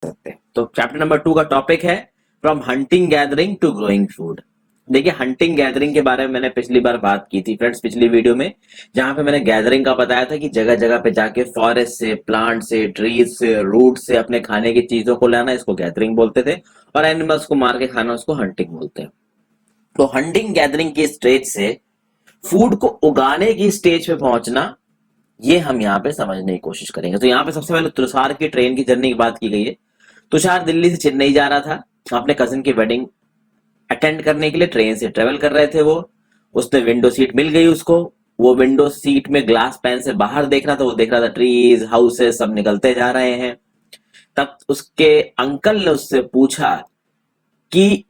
सकते हैं। तो चैप्टर नंबर 2 का टॉपिक है from hunting gathering to growing food. देखिए हंटिंग गैदरिंग के बारे में मैंने पिछली बार बात की थी फ्रेंड्स, पिछली वीडियो में, जहां पे मैंने गैदरिंग का बताया था कि जगह जगह पे जाके फॉरेस्ट से, प्लांट से, ट्रीज से, रूट से अपने खाने की चीजों को लाना, इसको गैदरिंग बोलते थे, और एनिमल्स को मार के खाना, उसको हंटिंग बोलते हैं। तो हंटिंग गैदरिंग की स्टेज से फूड को उगाने की स्टेज पे पहुंचना, ये हम यहाँ पे समझने की कोशिश करेंगे। तो यहाँ पे सबसे पहले तुषार की ट्रेन की जर्नी की बात की गई है। तुषार दिल्ली से चेन्नई जा रहा था अपने कजिन की वेडिंग अटेंड करने के लिए, ट्रेन से ट्रेवल कर रहे थे वो। उसने विंडो सीट मिल गई उसको। वो विंडो सीट में ग्लास पैन से बाहर देख रहा था, वो देख रहा था ट्रीज, हाउसेस सब निकलते जा रहे हैं। तब उसके अंकल ने उससे पूछा कि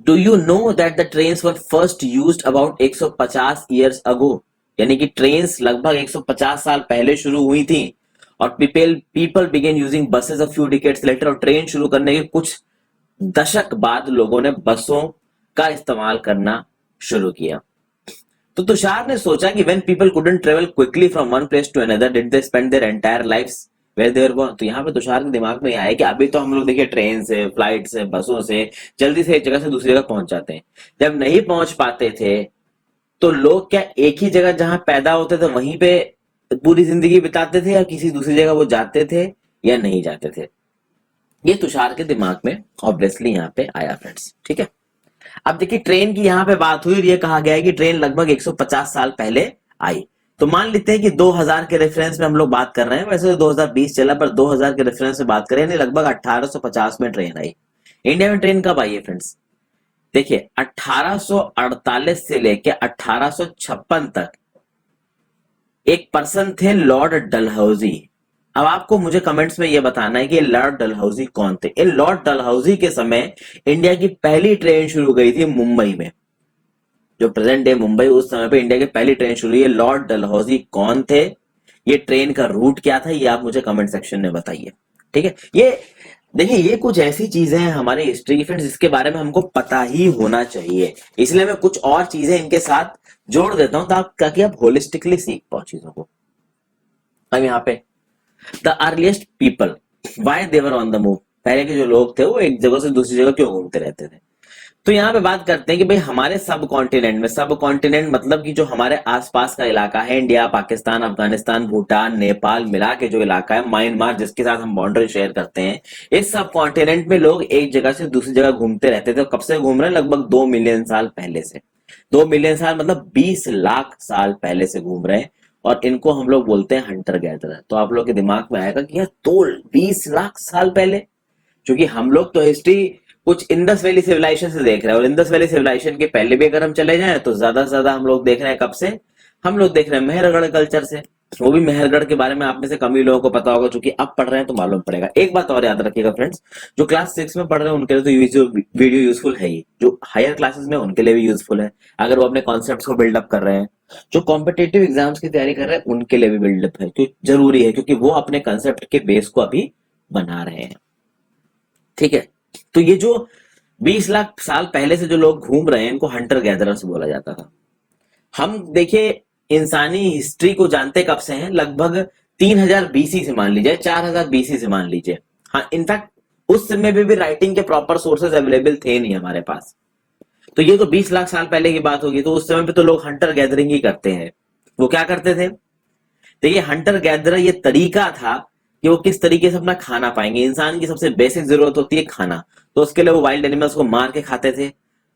do you know that the trains were first used about 150 years ago. यानी कि ट्रेन्स लगभग 150 साल पहले शुरू हुई थी, और people people began using buses a few decades later. और ट्रेन शुरू करने के कुछ दशक बाद लोगों ने बसों का इस्तेमाल करना शुरू किया। तो तुषार ने सोचा कि when people couldn't travel quickly from one place to another, did they spend their entire lives where they were born. तो यहाँ पे तुषार के दिमाग में आया कि अभी तो हम लोग देखिए ट्रेन से, फ्लाइट से, बसों से जल्दी से एक जगह से दूसरी जगह पहुंच जाते हैं। जब नहीं पहुंच पाते थे तो लोग क्या एक ही जगह जहां पैदा होते थे वहीं पे पूरी जिंदगी बिताते थे, या किसी दूसरी जगह वो जाते थे या नहीं जाते थे। ये तुषार के दिमाग में ऑब्वियसली यहाँ पे आया फ्रेंड्स, ठीक है। अब देखिए ट्रेन की यहाँ पे बात हुई और ये कहा गया है कि ट्रेन लगभग 150 साल पहले आई। तो मान लेते हैं कि 2000 के रेफरेंस में हम लोग बात कर रहे हैं, वैसे तो 2020 चला, पर 2000 के रेफरेंस में बात करें, लगभग 1850 में ट्रेन आई। इंडिया में ट्रेन कब आई है फ्रेंड्स? देखिए 1848 से लेके 1856 तक एक पर्सन थे, लॉर्ड डलहौजी। अब आपको मुझे कमेंट्स में यह बताना है कि ये लॉर्ड डलहौजी कौन थे। इन लॉर्ड डलहौजी के समय इंडिया की पहली ट्रेन शुरू गई थी मुंबई में, जो प्रेजेंट डे मुंबई, उस समय पे इंडिया की पहली ट्रेन शुरू हुई है। लॉर्ड डलहौजी कौन थे, ये ट्रेन का रूट क्या था, ये आप मुझे कमेंट सेक्शन में बताइए, ठीक है। ये देखिए ये कुछ ऐसी चीजें हैं हमारे हिस्ट्री की फ्रेंड्स, जिसके बारे में हमको पता ही होना चाहिए। इसलिए मैं कुछ और चीजें इनके साथ जोड़ देता हूं ताकि आप होलिस्टिकली सीख पाओ चीजों को। अब यहाँ पे the earliest people why they were on the move, पहले के जो लोग थे वो एक जगह से दूसरी जगह क्यों घूमते रहते थे। तो यहाँ पे बात करते हैं कि भाई हमारे सब कॉन्टिनेंट में, सब कॉन्टिनेंट मतलब कि जो हमारे आसपास का इलाका है, इंडिया, पाकिस्तान, अफगानिस्तान, भूटान, नेपाल मिला के जो इलाका है, म्यांमार जिसके साथ हम बाउंड्री शेयर करते हैं, इस सब कॉन्टिनेंट में लोग एक जगह से दूसरी जगह घूमते रहते थे। कब से घूम रहे हैं? लगभग 2 मिलियन साल पहले से। 2 मिलियन साल मतलब 20 लाख साल पहले से घूम रहे हैं, और इनको हम लोग बोलते हैं हंटर गैदरर। तो आप लोग के दिमाग में आएगा कि यार तो 20 लाख साल पहले, क्योंकि हम लोग तो हिस्ट्री कुछ इंडस वैली सिविलाइजेशन से देख रहे हैं, और इंडस वैली सिविलाइजेशन के पहले भी अगर हम चले जाएं तो ज्यादा से ज्यादा हम लोग देख रहे हैं कब से? हम लोग देख रहे हैं मेहरगढ़ कल्चर से। वो भी मेहरगढ़ के बारे में आप में से कम ही लोगों को पता होगा, क्योंकि अब पढ़ रहे हैं तो मालूम पड़ेगा। एक बात और याद रखिएगा फ्रेंड्स, जो क्लास 6 में पढ़ रहे हैं उनके लिए तो ये वीडियो यूजफुल है ही, जो हायर क्लासेस में उनके लिए भी यूजफुल है, अगर वो अपने कॉन्सेप्ट्स को बिल्डअप कर रहे हैं। जो कॉम्पिटेटिव एग्जाम्स की तैयारी कर रहे हैं उनके लिए भी बिल्डअप है, क्योंकि जरूरी है, क्योंकि वो अपने कंसेप्ट के बेस को अभी बना रहे हैं, ठीक है। तो ये जो 20 लाख साल पहले से जो लोग घूम रहे हैं, इनको हंटर गैदरर्स बोला जाता था। हम देखिए इंसानी हिस्ट्री को जानते कब से हैं? लगभग 3000 बीसी से मान लीजिए, 4000 बीसी से मान लीजिए। हाँ, इनफैक्ट उस समय भी राइटिंग के प्रॉपर सोर्सेज अवेलेबल थे नहीं हमारे पास। तो ये तो 20 लाख साल पहले की बात होगी, तो उस समय पे तो लोग हंटर गैदरिंग ही करते हैं। वो क्या करते थे? देखिए हंटर गैदरर ये तरीका था कि वो किस तरीके से अपना खाना पाएंगे। इंसान की सबसे बेसिक जरूरत होती है खाना, तो उसके लिए वो वाइल्ड एनिमल्स को मार के खाते थे,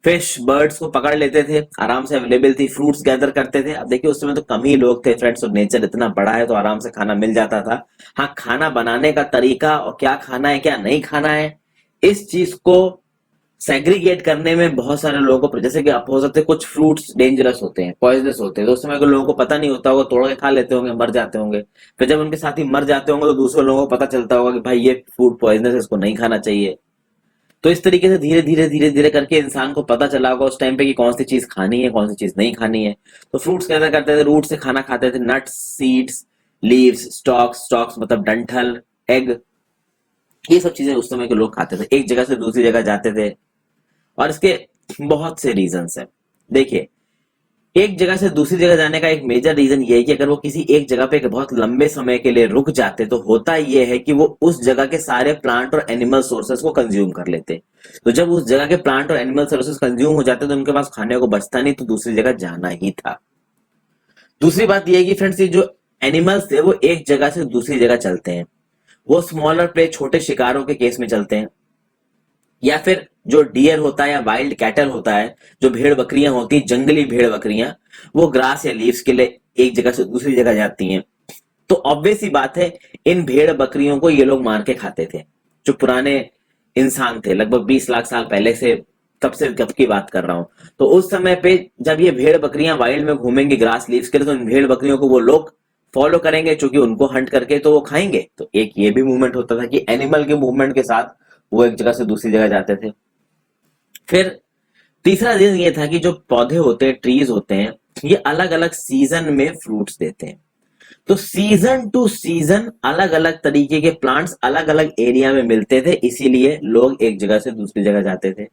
फिश बर्ड्स को पकड़ लेते थे, आराम से अवेलेबल थी, फ्रूट्स गैदर करते थे। अब देखिए उस समय तो कम ही लोग थे फ्रेंड्स, और नेचर इतना बड़ा है तो आराम से खाना मिल जाता था। हाँ, खाना बनाने का तरीका और क्या खाना है क्या नहीं खाना है, इस चीज को सेग्रीगेट करने में बहुत सारे लोगों को, जैसे कि आप हो सकते हैं कुछ फ्रूट्स डेंजरस होते हैं, पॉइजनस होते हैं, तो उस समय अगर लोगों को पता नहीं होता होगा, तोड़ के खा लेते होंगे, मर जाते होंगे। फिर जब उनके साथी मर जाते होंगे तो दूसरे लोगों को पता चलता होगा कि भाई ये फूड पॉइजनस है, इसको नहीं खाना चाहिए। तो इस तरीके से धीरे धीरे धीरे धीरे करके इंसान को पता चला होगा उस टाइम पे कि कौन सी चीज खानी है, कौन सी चीज नहीं खानी है। तो फ्रूट्स कैसा करते थे? रूट से खाना खाते थे, nuts, seeds, leaves, stocks, stocks मतलब डंठल, एग, ये सब चीजें उस समय के लोग खाते थे, एक जगह से दूसरी जगह जाते थे। और इसके बहुत से रीजंस हैं। देखिए एक जगह से दूसरी जगह जाने का एक मेजर रीजन ये है कि अगर वो किसी एक जगह पे एक बहुत लंबे समय के लिए रुक जाते तो होता ये है कि वो उस जगह के सारे प्लांट और एनिमल सोर्सेस को कंज्यूम कर लेते। तो जब उस जगह के प्लांट और एनिमल सोर्सेस कंज्यूम हो जाते तो उनके पास खाने को बचता नहीं, तो दूसरी जगह जाना ही था। दूसरी बात यह है कि फ्रेंड्स, ये जो एनिमल्स थे वो एक जगह से दूसरी जगह चलते हैं। वो स्मॉलर प्ले, छोटे शिकारों के केस में चलते हैं, या फिर जो डियर होता है या वाइल्ड कैटल होता है, जो भेड़ बकरियां होती हैं, जंगली भेड़ बकरियां, वो ग्रास या लीव्स के लिए एक जगह से दूसरी जगह जाती हैं। तो ऑब्वियस सी बात है, इन भेड़ बकरियों को ये लोग मार के खाते थे। जो पुराने इंसान थे, लगभग 20 लाख साल पहले से, तब से कब की बात कर रहा हूं, तो उस समय पे जब ये भेड़ बकरियां वाइल्ड में घूमेंगी ग्रास लीव्स के लिए, तो इन भेड़ बकरियों को वो लोग फॉलो करेंगे, क्योंकि उनको हंट करके तो वो खाएंगे। तो एक ये भी मूवमेंट होता था कि एनिमल के मूवमेंट के साथ वो एक जगह से दूसरी जगह जाते थे। फिर तीसरा रीजन ये था कि जो पौधे होते हैं, ट्रीज होते हैं, ये अलग अलग सीजन में फ्रूट्स देते हैं। तो सीजन टू सीजन अलग अलग तरीके के प्लांट्स अलग अलग एरिया में मिलते थे, इसीलिए लोग एक जगह से दूसरी जगह जाते थे।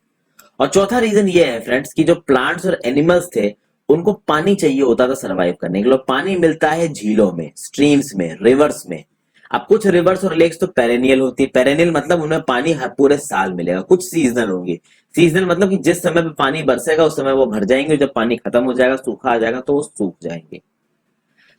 और चौथा रीजन ये है फ्रेंड्स कि जो प्लांट्स और एनिमल्स थे, उनको पानी चाहिए होता था सरवाइव करने के लिए। पानी मिलता है झीलों में, स्ट्रीम्स में, रिवर्स में। अब कुछ रिवर्स और लेक्स तो पेरेनियल होती है। पेरेनियल मतलब उनमें पानी हर पूरे साल मिलेगा। कुछ सीजनल होंगी। सीजनल मतलब कि जिस समय पे पानी बरसेगा उस समय वो भर जाएंगे, जब पानी खत्म हो जाएगा, सूखा आ जाएगा, तो वो सूख जाएंगे।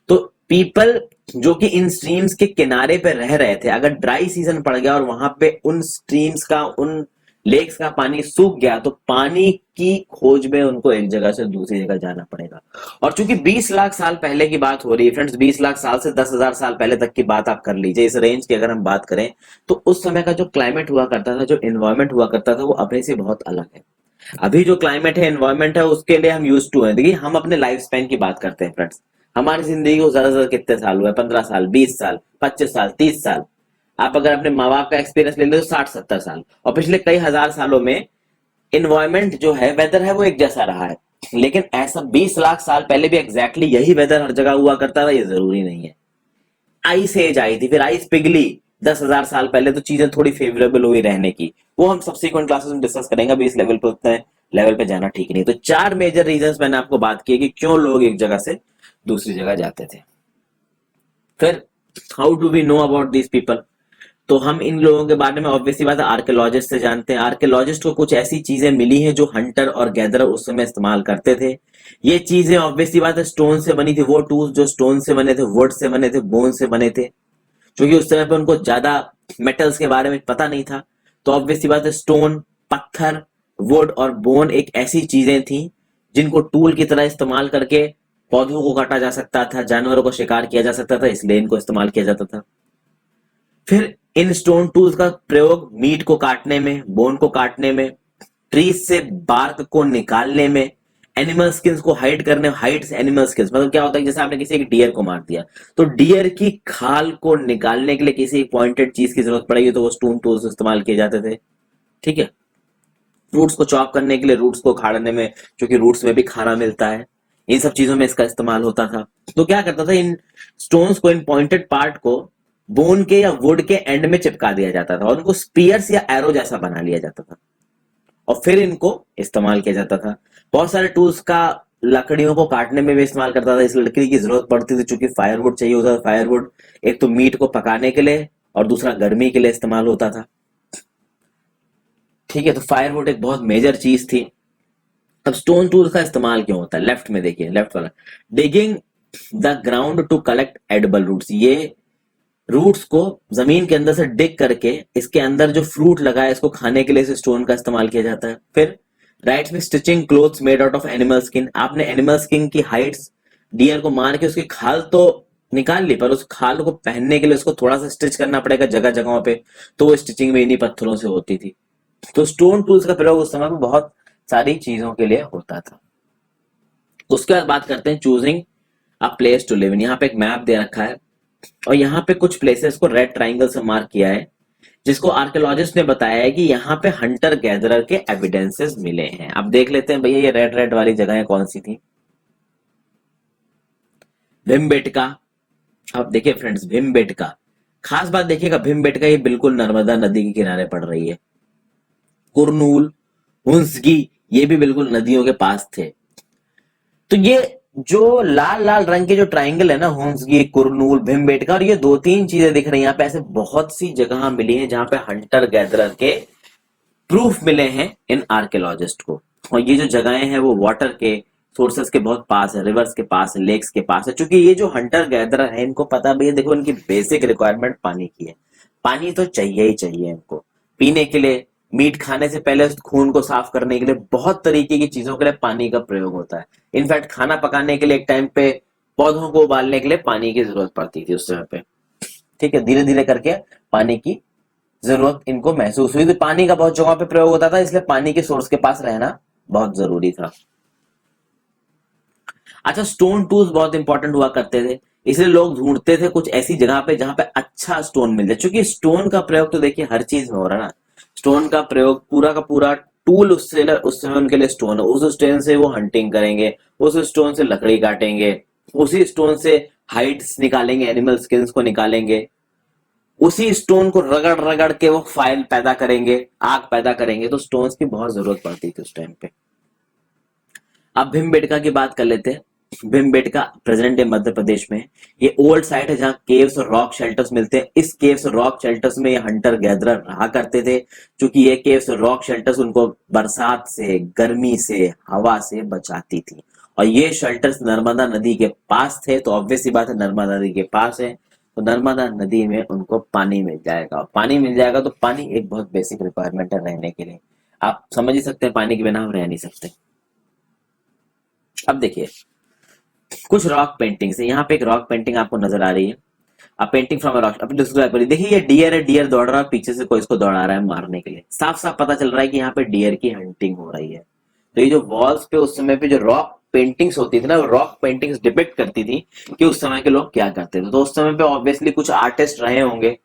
तो पीपल जो कि इन स्ट्रीम्स के किनारे पे रह रहे थे, अगर ड्राई सीजन पड़ गया और वहां पे उन स्ट्रीम्स का, उन लेक्स का पानी सूख गया, तो पानी की खोज में उनको एक जगह से दूसरी जगह जाना पड़ेगा। और चूंकि 20 लाख साल पहले की बात हो रही है फ्रेंड्स, 20 लाख साल से 10,000 साल पहले तक की बात आप कर लीजिए, इस रेंज की अगर हम बात करें, तो उस समय का जो क्लाइमेट हुआ करता था, जो एनवायरमेंट हुआ करता था, वो अभी से बहुत अलग है। अभी जो क्लाइमेट है, एनवायरमेंट है, उसके लिए हम यूज टू है। देखिए, हम अपने लाइफ स्पैन की बात करते हैं फ्रेंड्स। हमारी जिंदगी को ज्यादा से ज्यादा कितने साल हुए? 15 साल, 20 साल, 25 साल, 30 साल। आप अगर अपने माँ बाप का एक्सपीरियंस ले लो तो 60-70 साल। और पिछले कई हजार सालों में इन्वायरमेंट जो है, वेदर है, वो एक जैसा रहा है। लेकिन ऐसा 20 लाख साल पहले भी एग्जैक्टली यही वेदर हर जगह हुआ करता था, ये जरूरी नहीं है। आइस एज आई थी, फिर आइस पिघली 10,000 साल पहले, तो चीजें थोड़ी फेवरेबल हुई रहने की। वो हम सब्सिक्वेंट क्लासेस में डिस्कस करेंगे, अभी इस लेवल पे, उतने लेवल पे जाना ठीक नहीं। तो 4 मेजर रीजंस मैंने आपको बात की कि क्यों लोग एक जगह से दूसरी जगह जाते थे। फिर how do we know about these people? तो हम इन लोगों के बारे में ऑब्वियसली बात है आर्कियोलॉजिस्ट से जानते हैं। आर्कियोलॉजिस्ट को कुछ ऐसी चीजें मिली हैं जो हंटर और गैदरर उस समय इस्तेमाल करते थे। ये चीजें ऑब्वियसली बात है स्टोन से बनी थी। वो टूल्स जो स्टोन से बने थे, वुड से बने थे, बोन से बने थे, क्योंकि उस समय पे उनको ज्यादा मेटल्स के बारे में पता नहीं था। तो ऑब्वियसली बात है स्टोन, पत्थर, वुड और बोन एक ऐसी चीजें थी जिनको टूल की तरह इस्तेमाल करके पौधों को काटा जा सकता था, जानवरों को शिकार किया जा सकता था, इसलिए इनको इस्तेमाल किया जाता था। फिर इन स्टोन टूल्स का प्रयोग मीट को काटने में, बोन को काटने में, ट्रीज से बार्क को निकालने में, एनिमल स्किन्स को हाइड करने, हाइड्स एनिमल स्किन्स मतलब क्या होता है, जैसे आपने किसी एक डियर को मार दिया, तो डियर की खाल को निकालने के लिए किसी एक पॉइंटेड चीज की जरूरत पड़ेगी, तो वो स्टोन टूल्स इस्तेमाल किए जाते थे। ठीक है। रूट्स को चॉप करने के लिए, रूट्स को उखाड़ने में, क्योंकि रूट्स में भी खाना मिलता है, इन सब चीजों में इसका इस्तेमाल होता था। तो क्या करता था, इन स्टोन्स को, इन पॉइंटेड पार्ट को बोन के या वुड के एंड में चिपका दिया जाता था और उनको स्पीयर्स या एरो जैसा बना लिया जाता था और फिर इनको इस्तेमाल किया जाता था। बहुत सारे टूल्स का लकड़ियों को काटने में भी इस्तेमाल करता था। इस लकड़ी की जरूरत पड़ती थी, चूंकि फायरवुड चाहिए होता था। फायरवुड एक तो मीट को पकाने के लिए और दूसरा गर्मी के लिए इस्तेमाल होता था। ठीक है, तो फायरवुड एक बहुत मेजर चीज थी। अब स्टोन टूल का इस्तेमाल क्यों होता है? लेफ्ट में देखिए, लेफ्ट वाला, digging the ground to collect edible roots. ये रूट्स को जमीन के अंदर से डिग करके इसके अंदर जो फ्रूट लगा है इसको खाने के लिए इस स्टोन का इस्तेमाल किया जाता है। फिर राइट्स में stitching clothes made out of animal skin. आपने एनिमल स्किन की हाइड्स, डियर को मार के उसकी खाल तो निकाल ली, पर उस खाल को पहनने के लिए उसको थोड़ा सा स्टिच करना पड़ेगा जगह जगहों पे, तो वो स्टिचिंग में इन्हीं पत्थरों से होती थी। तो स्टोन टूल्स का प्रयोग उस समय में बहुत सारी चीजों के लिए होता था। उसके बाद बात करते हैं choosing a place to live in. यहाँ पे एक मैप दे रखा है और यहाँ पे कुछ प्लेसेस को रेड ट्राइंगल से मार्क किया है, जिसको आर्कियोलॉजिस्ट ने बताया है कि यहाँ पे हंटर गैदरर के एविडेंसेस मिले हैं। अब देख लेते हैं भैया ये रेड रेड वाली जगह कौन सी थी। भीमबेटका। अब देखिए फ्रेंड्स, भीमबेटका, खास बात देखिएगा, भीमबेटका ये बिल्कुल नर्मदा नदी के किनारे पड़ रही है। कुरनूल, हुंसगी, ये भी बिल्कुल नदियों के पास थे। तो ये जो लाल लाल रंग के जो ट्राइंगल है ना, हुंसगी, कुरनूल, भीमबेटका, और ये दो तीन चीजें दिख रही हैं यहाँ पे, ऐसे बहुत सी जगह मिली हैं जहां पे हंटर गैदरर के प्रूफ मिले हैं इन आर्कियोलॉजिस्ट को। और ये जो जगहें हैं वो वाटर के सोर्सेस के बहुत पास है, रिवर्स के पास है, लेक्स के पास है, क्योंकि ये जो हंटर गैदरर है इनको पता भैया देखो इनकी बेसिक रिक्वायरमेंट पानी की है। पानी तो चाहिए ही चाहिए इनको पीने के लिए, मीट खाने से पहले उस खून को साफ करने के लिए, बहुत तरीके की चीजों के लिए पानी का प्रयोग होता है। इनफैक्ट खाना पकाने के लिए एक टाइम पे पौधों को उबालने के लिए पानी की जरूरत पड़ती थी उस समय पे। ठीक है, धीरे धीरे करके पानी की जरूरत इनको महसूस हुई, तो पानी का बहुत जगह पे प्रयोग होता था, इसलिए पानी के सोर्स के पास रहना बहुत जरूरी था। अच्छा, स्टोन टूल्स बहुत इंपॉर्टेंट हुआ करते थे, इसलिए लोग ढूंढते थे कुछ ऐसी जगह पे जहां पे अच्छा स्टोन मिल जाए, क्योंकि स्टोन का प्रयोग तो देखिए हर चीज में हो रहा है ना। स्टोन का प्रयोग पूरा का पूरा टूल उस समय उनके लिए स्टोन है, उस स्टोन से वो हंटिंग करेंगे, उस स्टोन से लकड़ी काटेंगे, उसी स्टोन से हाइड्स निकालेंगे, एनिमल स्किन्स को निकालेंगे, उसी स्टोन को रगड़ रगड़ के वो फाइल पैदा करेंगे, आग पैदा करेंगे। तो स्टोन्स की बहुत जरूरत पड़ती थी उस टाइम पे। अब भीमबेटका की बात कर लेते हैं। भीमबेटका प्रेजेंट डे मध्य प्रदेश में, ये ओल्ड साइट है जहां केव्स और रॉक शेल्टर्स मिलते हैं। इस केव्स और रॉक शेल्टर्स में ये हंटर गैदरर रहा करते थे, क्योंकि ये केव्स और रॉक शेल्टर्स उनको बरसात से, गर्मी से, हवा से बचाती थी। और ये शेल्टर्स नर्मदा नदी के पास थे, तो ऑब्वियस सी बात है नर्मदा नदी के पास है तो नर्मदा नदी में उनको पानी मिल जाएगा। पानी मिल जाएगा तो पानी एक बहुत बेसिक रिक्वायरमेंट है रहने के लिए। आप समझ ही सकते हैं पानी के बिना हम रह नहीं सकते। अब देखिए कुछ रॉक पेंटिंग्स है, यहाँ पे एक रॉक पेंटिंग आपको नजर आ रही है। अब पेंटिंग फ्रॉम रॉक, अब डिस्क्राइब करिए। देखिए ये डियर है, डियर दौड़ रहा है, पीछे से कोई इसको दौड़ा रहा है मारने के लिए। साफ साफ पता चल रहा है कि यहाँ पे डियर की हंटिंग हो रही है। तो ये जो वॉल्स पे उस समय पे जो रॉक पेंटिंग्स होती थी ना, रॉक पेंटिंग्स डिपिक्ट करती थी कि उस समय के लोग क्या करते थे। तो उस समय पे ऑब्वियसली कुछ आर्टिस्ट रहे होंगे,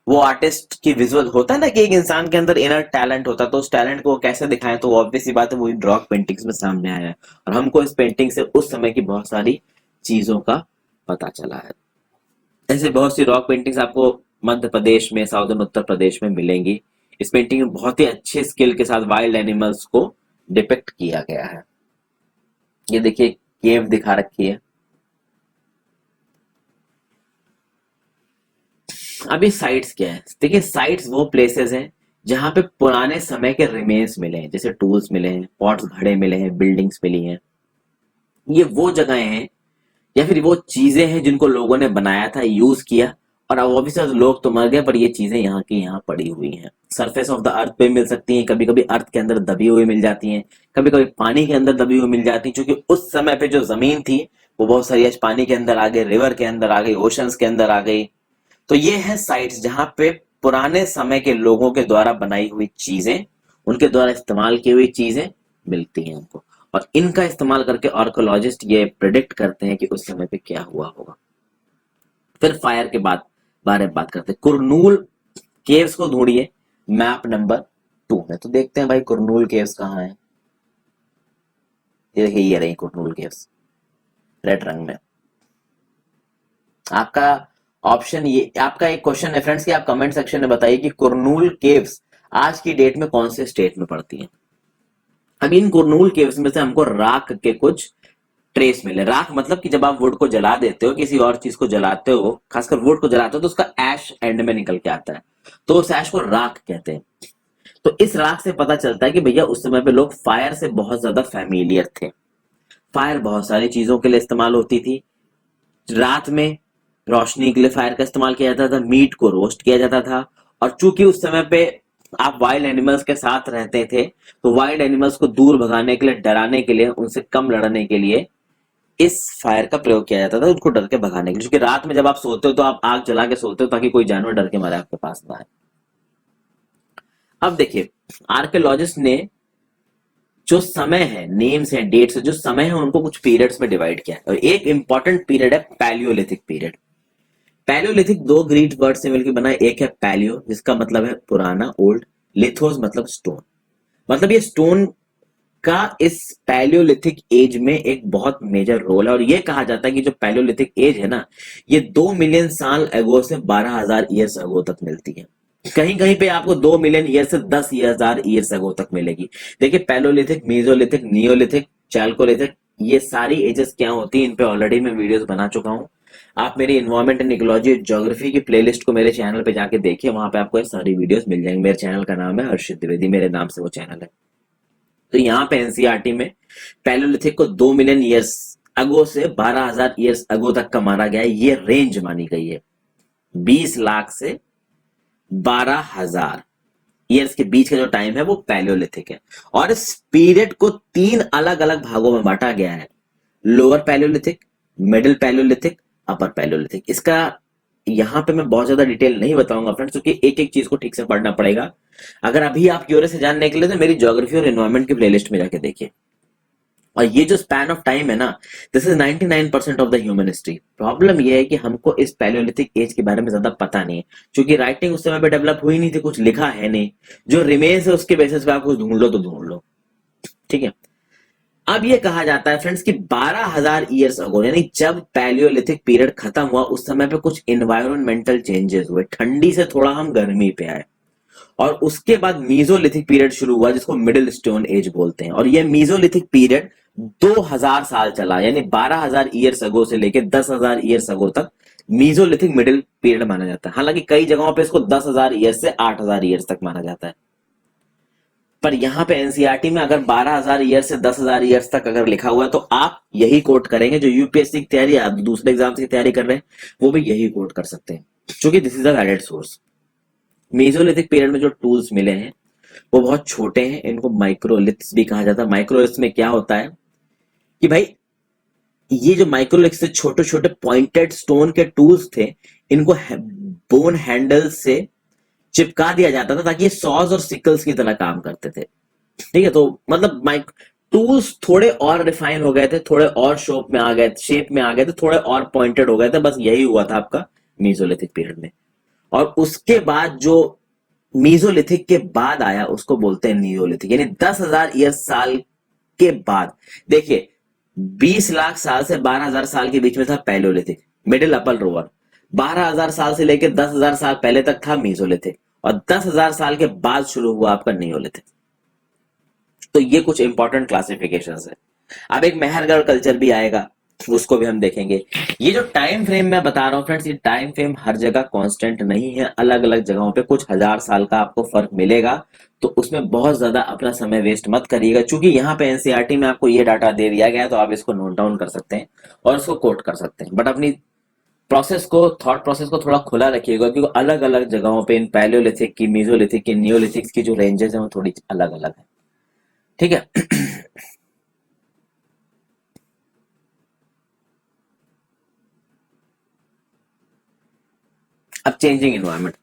वो आर्टिस्ट की विजुअल होता है ना कि एक इंसान के अंदर इनर टैलेंट होता है, तो उस टैलेंट को कैसे दिखाएं, तो ऑब्वियस सी बात है वो रॉक पेंटिंग्स में सामने आया है। और हमको इस पेंटिंग से उस समय की बहुत सारी चीजों का पता चला है। ऐसे बहुत सी रॉक पेंटिंग्स आपको मध्य प्रदेश में, साउदर्न उत्तर प्रदेश में मिलेंगी। इस पेंटिंग में बहुत ही अच्छे स्किल के साथ वाइल्ड एनिमल्स को डिपिक्ट किया गया है। ये देखिए केव दिखा रखी है। अभी साइट्स क्या है, देखिए साइट्स वो प्लेसेस हैं जहां पे पुराने समय के रिमेन्स मिले हैं, जैसे टूल्स मिले हैं, पॉट्स घड़े मिले हैं, बिल्डिंग्स मिली हैं। ये वो जगहें हैं या फिर वो चीजें हैं जिनको लोगों ने बनाया था, यूज किया, और अब ऑब्वियसली लोग तो मर गए पर ये चीजें यहाँ की यहाँ पड़ी हुई हैं। सरफेस ऑफ द अर्थ पे मिल सकती हैं, कभी कभी अर्थ के अंदर दबी हुई मिल जाती हैं, कभी कभी पानी के अंदर दबी हुई मिल जाती हैं, क्योंकि उस समय पे जो जमीन थी वो बहुत सारी आज पानी के अंदर आ गई, रिवर के अंदर आ गई, ओशंस के अंदर आ गई। तो ये है साइट्स जहां पे पुराने समय के लोगों के द्वारा बनाई हुई चीजें, उनके द्वारा इस्तेमाल की हुई चीजें मिलती हैं हमको, और इनका इस्तेमाल करके आर्कोलॉजिस्ट ये प्रिडिक्ट करते हैं कि उस समय पे क्या हुआ होगा। फिर फायर के बाद बारे में बात करते हैं। कुरनूल केव्स को ढूंढिए मैप नंबर 2 में, तो देखते हैं भाई कुरनूल केव्स कहाँ है। ये देखिए ये रही कुरनूल केव्स रेड रंग में। आपका ऑप्शन, ये आपका एक क्वेश्चन है फ्रेंड्स कि आप कमेंट सेक्शन में बताइए कि कुरनूल केव्स आज की डेट में कौन से स्टेट में पड़ती हैं। अब इन कुरनूल केव्स में से हमको राख के कुछ ट्रेस मिले। राख मतलब कि जब आप वुड को जला देते हो, किसी और चीज को जलाते हो, खासकर वुड को जलाते हो, तो उसका ऐश एंड में निकल के आता है, तो उस ऐश को राख कहते हैं। तो इस राख से पता चलता है कि भैया उस समय पे लोग फायर से बहुत ज्यादा फैमिलियर थे। फायर बहुत सारी चीजों के लिए इस्तेमाल होती थी। रात में रोशनी के लिए फायर का इस्तेमाल किया जाता था, मीट को रोस्ट किया जाता था, और चूंकि उस समय पे आप वाइल्ड एनिमल्स के साथ रहते थे, तो वाइल्ड एनिमल्स को दूर भगाने के लिए, डराने के लिए, उनसे कम लड़ने के लिए इस फायर का प्रयोग किया जाता था, उनको डर के भगाने के लिए। क्योंकि रात में जब आप सोते हो तो आप आग जला के सोते हो ताकि कोई जानवर डर के मारे आपके पास ना आए। अब देखिए आर्कियोलॉजिस्ट ने जो समय है, नेम्स हैं, डेट्स है, जो समय है उनको कुछ पीरियड्स में डिवाइड किया है, और एक इंपॉर्टेंट पीरियड है पैलियोलिथिक पीरियड। पैलियोलिथिक दो ग्रीक वर्ड से मिलकर बना है, एक है पैलियो जिसका मतलब है पुराना, ओल्ड, लिथोस मतलब स्टोन। मतलब ये स्टोन का इस पैलियोलिथिक एज में एक बहुत मेजर रोल है, और ये कहा जाता है कि जो पैलियोलिथिक एज है ना, ये 2 मिलियन साल अगो से 12,000 ईयर्स अगो तक मिलती है। कहीं कहीं पे आपको 2 मिलियन ईयर से 10,000 ईयर्स अगो तक मिलेगी। देखिए पैलियोलिथिक, मेसोलिथिक, नियोलिथिक, चैल्कोलिथिक, ये सारी एजेस क्या होती है, इन पे ऑलरेडी मैं वीडियोस बना चुका हूँ। आप मेरी इन्वायरमेंट एंड इकोलॉजी ज्योग्राफी की प्लेलिस्ट को मेरे चैनल पे जाके देखिए, वहां पे आपको ये सारी वीडियोस मिल जाएंगी। मेरे चैनल का नाम है हर्षित द्विवेदी, मेरे नाम से वो चैनल है। तो यहाँ पे एनसीईआरटी में पैलियोलिथिक को 2 मिलियन ईयर्स अगो से 12,000 ईयर्स अगो तक का माना गया है। ये रेंज मानी गई है, 20 लाख से 12,000 ईयर्स के बीच का जो टाइम है वो पैलियोलिथिक है। और इस पीरियड को 3 अलग अलग भागों में बांटा गया है, लोअर पैलियोलिथिक, मिडिल पैलियोलिथिक, अपर पैलियोलिथिक। इसका यहां पे मैं बहुत ज्यादा डिटेल नहीं बताऊंगा फ्रेंड्स, क्योंकि एक एक चीज को ठीक से पढ़ना पड़ेगा। अगर अभी आप क्यूरियस से जानने के लिए तो मेरी ज्योग्राफी और एनवायरमेंट की प्लेलिस्ट में जाके देखिए। और ये जो स्पैन ऑफ टाइम है ना, this is 99% of the human history. Problem ये है कि हमको इस पैलियोलिथिक एज के बारे में ज्यादा पता नहीं है, क्योंकि राइटिंग उस समय पे डेवलप हुई नहीं थी, कुछ लिखा है नहीं। जो रिमेन्स है उसके बेसिस पे आप कुछ ढूंढ लो तो ढूंढ लो, ठीक है। अब ये कहा जाता है फ्रेंड्स कि 12,000 ईयर्स अगो, यानी जब पैलियोलिथिक पीरियड खत्म हुआ, उस समय पे कुछ एनवायरमेंटल चेंजेस हुए, ठंडी से थोड़ा हम गर्मी पे आए। और उसके बाद मीजोलिथिक पीरियड शुरू हुआ, जिसको मिडिल स्टोन एज बोलते हैं। और ये मीजोलिथिक पीरियड 2,000 साल चला, यानी 12,000 ईयर्स अगो से लेकर 10,000 ईयर्स अगो तक मीजोलिथिक मिडिल पीरियड माना जाता है। हालांकि कई जगहों पे इसको 10,000 ईयर्स से 8,000 ईयर्स तक माना जाता है। पर यहां पे एनसीईआरटी में अगर 12,000 ईयर्स से 10,000 ईयर्स तक अगर लिखा हुआ है, तो आप यही कोट करेंगे। जो यूपीएससी की तैयारी, आप दूसरे एग्जाम की तैयारी कर रहे हैं, वो भी यही कोट कर सकते हैं, क्योंकि this is a valid source. Mesolithic period में जो टूल्स मिले हैं वो बहुत छोटे हैं, इनको माइक्रोलिथ्स भी कहा जाता है। माइक्रोलिथ्स में क्या होता है कि भाई, ये जो माइक्रोलिथ्स से छोटे छोटे पॉइंटेड स्टोन के टूल्स थे, इनको बोन हैंडल से चिपका दिया जाता था, ताकि ये सॉज और सिकल्स की तरह काम करते थे, ठीक है। तो मतलब माइक टूल्स थोड़े और रिफाइन हो गए थे, थोड़े और शेप में आ गए थे, थोड़े और पॉइंटेड हो गए थे। बस यही हुआ था आपका मीसोलिथिक पीरियड में। और उसके बाद जो मीसोलिथिक के बाद आया, उसको बोलते हैं नियोलिथिक, यानी 10,000 ईयर साल के बाद। देखिए, 20 लाख साल से 12,000 साल के बीच में था पैलियोलिथिक, मिडिल अपर लोअर। 12,000 साल से लेकर 10,000 साल पहले तक था मीसोलिथिक, और 10,000 साल के बाद शुरू हुआ आपका नियोलिथिक। तो ये कुछ इंपॉर्टेंट क्लासिफिकेशन है। अब एक मेहरगढ़ कल्चर भी आएगा, उसको भी हम देखेंगे। ये जो टाइम फ्रेम मैं बता रहा हूँ फ्रेंड्स, ये टाइम फ्रेम हर जगह कांस्टेंट नहीं है, अलग अलग जगहों पे कुछ हजार साल का आपको फर्क मिलेगा। तो उसमें बहुत ज्यादा अपना समय वेस्ट मत करिएगा, क्योंकि यहाँ पे एनसीईआरटी में आपको ये डाटा दे दिया गया है, तो आप इसको नोट डाउन कर सकते हैं और इसको कोट कर सकते हैं। बट अपनी थॉट प्रोसेस को थोड़ा खुला रखिएगा, क्योंकि अलग अलग जगहों पे इन पैलियोलिथिक की, मीसोलिथिक की, नियोलिथिक की जो रेंजेस है वो थोड़ी अलग अलग है, ठीक है। अब चेंजिंग इन्वायरमेंट,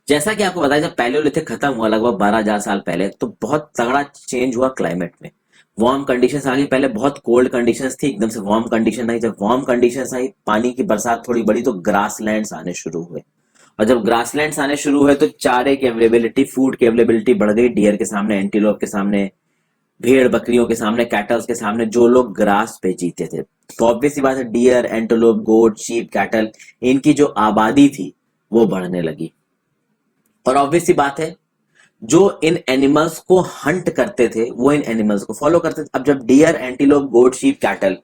जैसा कि आपको बताया, जब पैलियोलिथिक खत्म हुआ लगभग 12,000 साल पहले, तो बहुत तगड़ा चेंज हुआ क्लाइमेट में। वार्म कंडीशंस आ गई। पहले बहुत कोल्ड कंडीशंस थी, एकदम से वार्म कंडीशन आई। जब वार्म कंडीशंस आई, पानी की बरसात थोड़ी बढ़ी, तो ग्रासलैंड्स आने शुरू हुए। और जब ग्रासलैंड्स आने शुरू हुए, तो चारे की अवेलेबिलिटी, फूड की अवेलेबिलिटी बढ़ गई। डियर के सामने, एंटीलोप के सामने, भेड़ बकरियों के सामने, कैटल्स के सामने, जो लोग ग्रास पे जीते थे। तो ऑब्वियस सी बात है, डियर, एंटीलोप, गोट, शीप, कैटल, इनकी जो आबादी थी वो बढ़ने लगी। और ऑब्वियस सी बात है, जो इन एनिमल्स को हंट करते थे वो इन एनिमल्स को फॉलो करते थे। अब जब डियर, एंटीलोप, गोट, शीप, कैटल,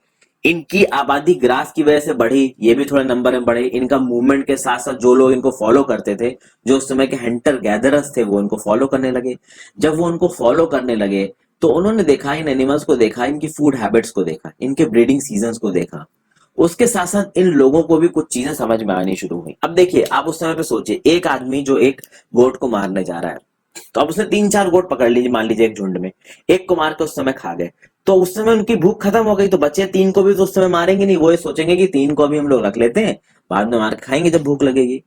इनकी आबादी ग्रास की वजह से बढ़ी, ये भी थोड़े नंबर में बढ़े। इनका मूवमेंट के साथ साथ जो लोग इनको फॉलो करते थे, जो उस समय के हंटर गैदरर्स थे, वो इनको फॉलो करने लगे। जब वो उनको फॉलो करने लगे, तो उन्होंने देखा, इन एनिमल्स को देखा, इनकी फूड हैबिट्स को देखा, इनके ब्रीडिंग सीजन को देखा। उसके साथ साथ इन लोगों को भी कुछ चीजें समझ में आनी शुरू हुई। अब देखिए, आप उस समय पे सोचिए, एक आदमी जो एक गोट को मारने जा रहा है, तो अब उसने 3-4 गोट पकड़ लीजिए, मान लीजिए एक झुंड में, एक को मार के उस समय खा गए, तो उस समय उनकी भूख खत्म हो गई। तो बच्चे 3 को भी तो उस समय मारेंगे नहीं, वो ये सोचेंगे कि 3 को भी हम लोग रख लेते हैं, बाद में मार के खाएंगे जब भूख लगेगी।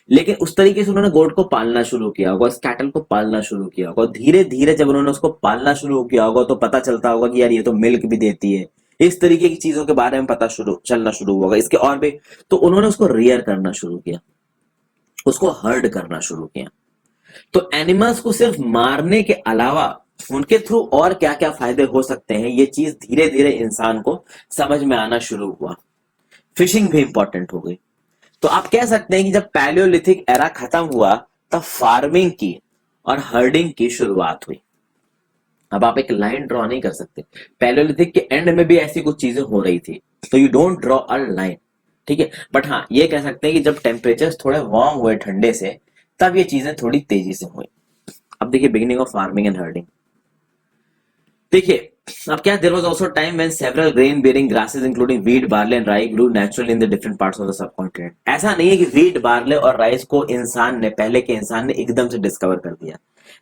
लेकिन उस तरीके से उन्होंने गोट को पालना शुरू किया होगा, उस कैटल को पालना शुरू किया होगा। धीरे धीरे जब उन्होंने उसको पालना शुरू किया होगा, तो पता चलता होगा कि यार ये तो मिल्क भी देती है, इस तरीके की चीजों के बारे में पता चलना शुरू होगा, इसके और भी। तो उन्होंने उसको रियर करना शुरू किया, उसको हर्ड करना शुरू किया। तो एनिमल्स को सिर्फ मारने के अलावा उनके थ्रू और क्या क्या फायदे हो सकते हैं, ये चीज धीरे धीरे इंसान को समझ में आना शुरू हुआ। फिशिंग भी इंपॉर्टेंट हो गई। तो आप कह सकते हैं कि जब पैलियोलिथिक एरा खत्म हुआ, तब फार्मिंग की और हर्डिंग की शुरुआत हुई। अब आप एक लाइन ड्रॉ नहीं कर सकते, पैलियोलिथिक के एंड में भी ऐसी कुछ चीजें हो रही थी, तो you don't draw a line, ठीक है। बट हाँ, ये कह सकते हैं कि जब टेम्परेचर थोड़े वार्म हुए ठंडे से, तब ये चीजें थोड़ी तेजी से हुई। अब देखिए beginning of farming and herding. देखिए अब क्या, there was also time when several grain bearing grasses including wheat, barley and rye grew naturally in the different parts of the subcontinent. ऐसा नहीं है कि व्हीट, बार्ले और राइस को इंसान ने, पहले के इंसान ने एकदम से डिस्कवर कर दिया।